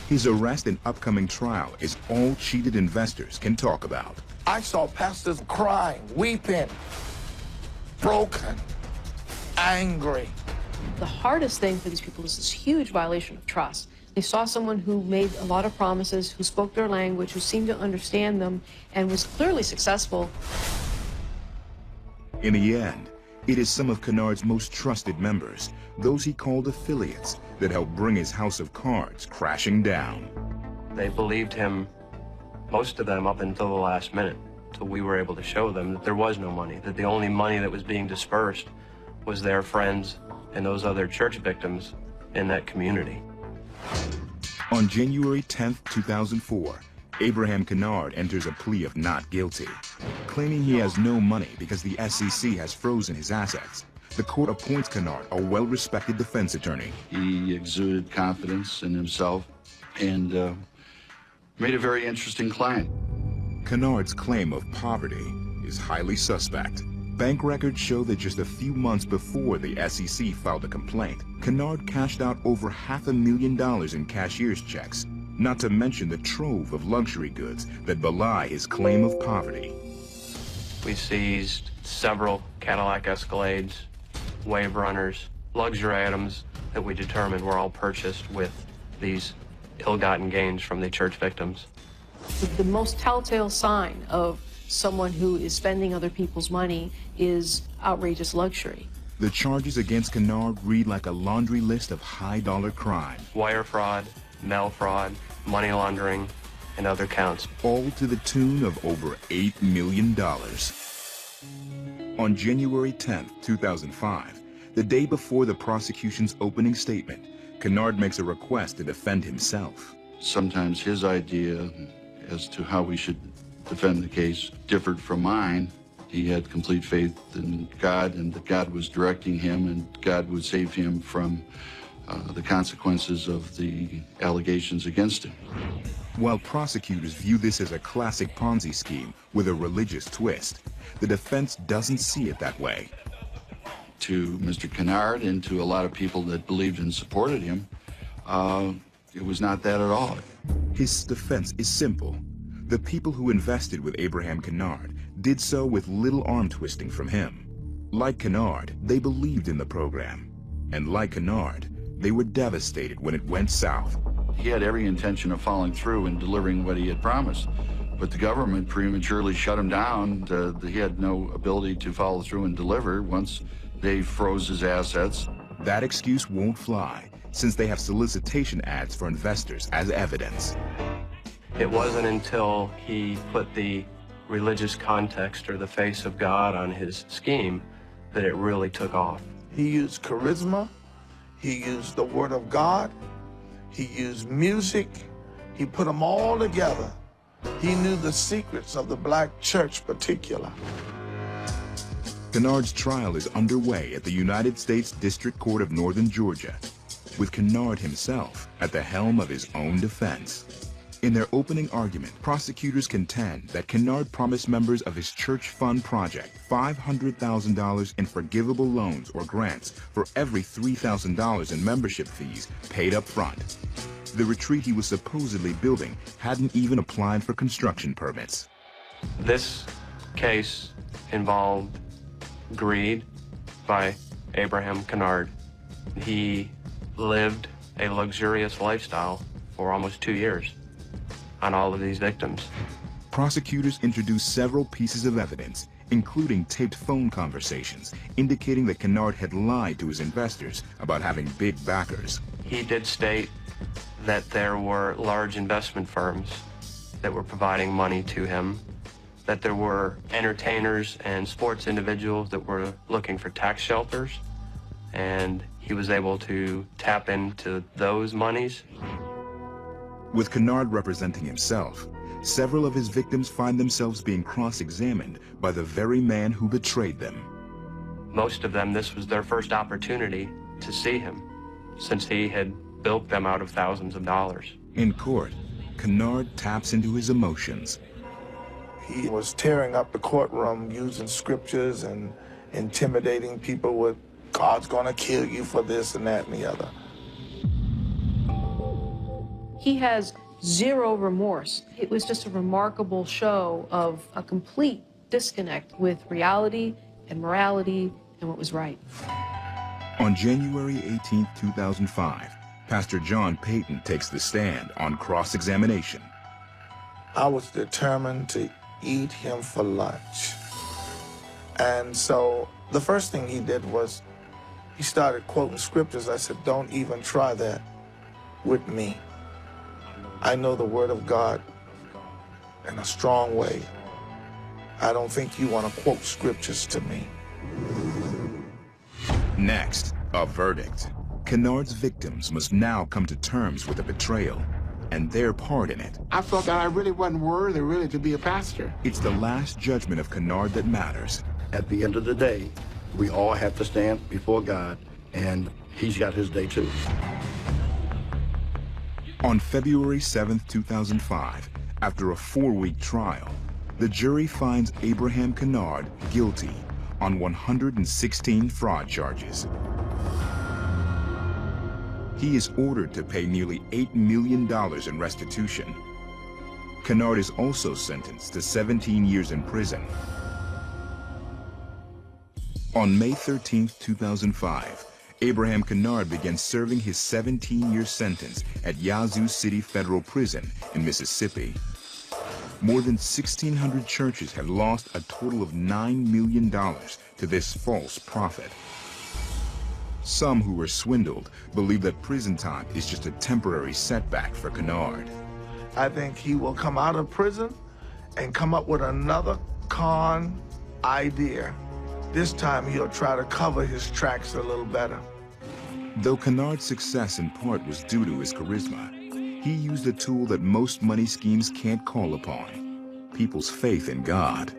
B: His arrest and upcoming trial is all cheated investors can talk about.
K: I saw pastors crying, weeping, broken, angry.
D: The hardest thing for these people is this huge violation of trust. They saw someone who made a lot of promises, who spoke their language, who seemed to understand them, and was clearly successful.
B: In the end, it is some of Kennard's most trusted members, those he called affiliates, that helped bring his house of cards crashing down.
Z: They believed him, most of them, up until the last minute, till we were able to show them that there was no money, that the only money that was being dispersed was their friends and those other church victims in that community.
B: On January 10, 2004, Abraham Kennard enters a plea of not guilty, claiming he has no money because the SEC has frozen his assets. The court appoints Kennard a well-respected defense attorney.
I: He exuded confidence in himself and made a very interesting client.
B: Kennard's claim of poverty is highly suspect. Bank records show that just a few months before the SEC filed a complaint, Kennard cashed out over $500,000 in cashier's checks, not to mention the trove of luxury goods that belie his claim of poverty.
Z: We seized several Cadillac Escalades, Wave Runners, luxury items that we determined were all purchased with these ill-gotten gains from the church victims.
D: The most telltale sign of someone who is spending other people's money is outrageous luxury.
B: The charges against Kennard read like a laundry list of high-dollar crime.
Z: Wire fraud, mail fraud, money laundering, and other counts.
B: All to the tune of over $8 million. On January 10, 2005, the day before the prosecution's opening statement, Kennard makes a request to defend himself.
I: Sometimes his idea as to how we should defend the case differed from mine. He had complete faith in God and that God was directing him and God would save him from the consequences of the allegations against him.
B: While prosecutors view this as a classic Ponzi scheme with a religious twist, the defense doesn't see it that way.
I: To Mr. Kennard and to a lot of people that believed and supported him, it was not that at all.
B: His defense is simple. The people who invested with Abraham Kennard did so with little arm twisting from him. Like Kennard, they believed in the program. And like Kennard, they were devastated when it went south.
I: He had every intention of following through and delivering what he had promised, but the government prematurely shut him down. He had no ability to follow through and deliver once they froze his assets.
B: That excuse won't fly, since they have solicitation ads for investors as evidence.
Z: It wasn't until he put the religious context or the face of God on his scheme that it really took off.
K: He used charisma, he used the Word of God, he used music, he put them all together. He knew the secrets of the black church particular.
B: Kennard's trial is underway at the United States District Court of Northern Georgia, with Kennard himself at the helm of his own defense. In their opening argument, prosecutors contend that Kennard promised members of his church fund project $500,000 in forgivable loans or grants for every $3,000 in membership fees paid up front. The retreat he was supposedly building hadn't even applied for construction permits.
Z: This case involved greed by Abraham Kennard. He lived a luxurious lifestyle for almost 2 years on all of these victims.
B: Prosecutors introduced several pieces of evidence, including taped phone conversations, indicating that Kennard had lied to his investors about having big backers.
Z: He did state that there were large investment firms that were providing money to him, that there were entertainers and sports individuals that were looking for tax shelters, and he was able to tap into those monies.
B: With Kennard representing himself, several of his victims find themselves being cross-examined by the very man who betrayed them.
Z: Most of them, this was their first opportunity to see him, since he had built them out of thousands of dollars.
B: In court, Kennard taps into his emotions.
K: He was tearing up the courtroom using scriptures and intimidating people with, God's gonna kill you for this and that and the other.
D: He has zero remorse. It was just a remarkable show of a complete disconnect with reality and morality and what was right.
B: On January 18, 2005, Pastor John Payton takes the stand on cross-examination.
K: I was determined to eat him for lunch. And so the first thing he did was he started quoting scriptures. I said, don't even try that with me. I know the word of God in a strong way. I don't think you want to quote scriptures to me.
B: Next, a verdict. Kennard's victims must now come to terms with the betrayal and their part in it.
F: I felt that I really wasn't worthy really to be a pastor.
B: It's the last judgment of Kennard that matters.
N: At the end of the day, we all have to stand before God, and he's got his day too.
B: On February 7, 2005, after a 4-week trial, the jury finds Abraham Kennard guilty on 116 fraud charges. He is ordered to pay nearly $8 million in restitution. Kennard is also sentenced to 17 years in prison. On May 13, 2005, Abraham Kennard began serving his 17-year sentence at Yazoo City Federal Prison in Mississippi. More than 1,600 churches have lost a total of $9 million to this false prophet. Some who were swindled believe that prison time is just a temporary setback for Kennard.
K: I think he will come out of prison and come up with another con idea. This time he'll try to cover his tracks a little better.
B: Though Kennard's success in part was due to his charisma, he used a tool that most money schemes can't call upon: people's faith in God.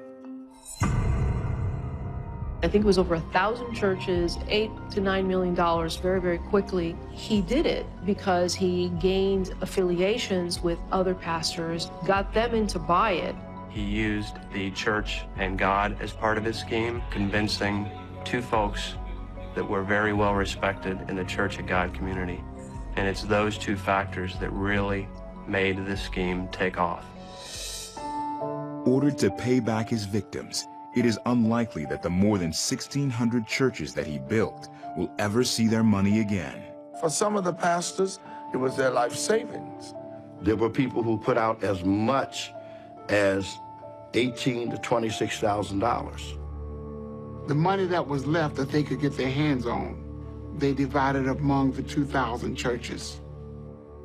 D: I think it was over 1,000 churches, $8 to $9 million very, very quickly. He did it because he gained affiliations with other pastors, got them in to buy it.
Z: He used the church and God as part of his scheme, convincing two folks that were very well respected in the Church of God community. And it's those two factors that really made this scheme take off.
B: Ordered to pay back his victims, it is unlikely that the more than 1,600 churches that he built will ever see their money again.
K: For some of the pastors, it was their life savings.
N: There were people who put out as much as $18,000 to $26,000.
F: The money that was left that they could get their hands on, they divided among the 2,000 churches.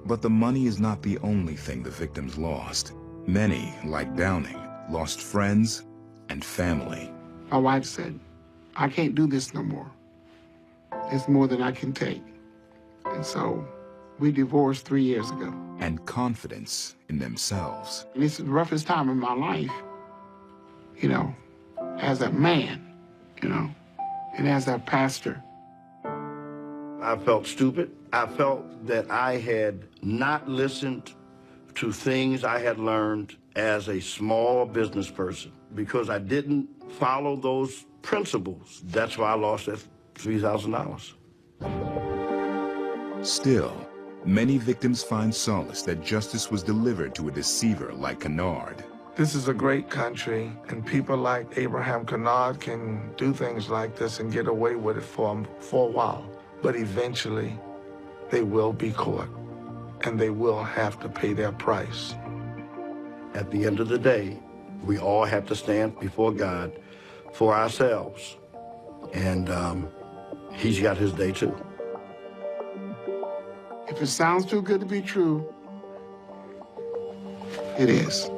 B: But the money is not the only thing the victims lost. Many, like Downing, lost friends and family.
F: My wife said, I can't do this no more. It's more than I can take. And so we divorced 3 years ago.
B: And confidence in themselves.
F: And it's the roughest time in my life, you know, as a man, you know, and as a pastor.
N: I felt stupid. I felt that I had not listened to things I had learned as a small business person because I didn't follow those principles. That's why I lost that $3,000.
B: Still, many victims find solace that justice was delivered to a deceiver like Kennard.
K: This is a great country, and people like Abraham Kennard can do things like this and get away with it for a while. But eventually, they will be caught, and they will have to pay their price.
N: At the end of the day, we all have to stand before God for ourselves. And he's got his day too.
F: If it sounds too good to be true, it is.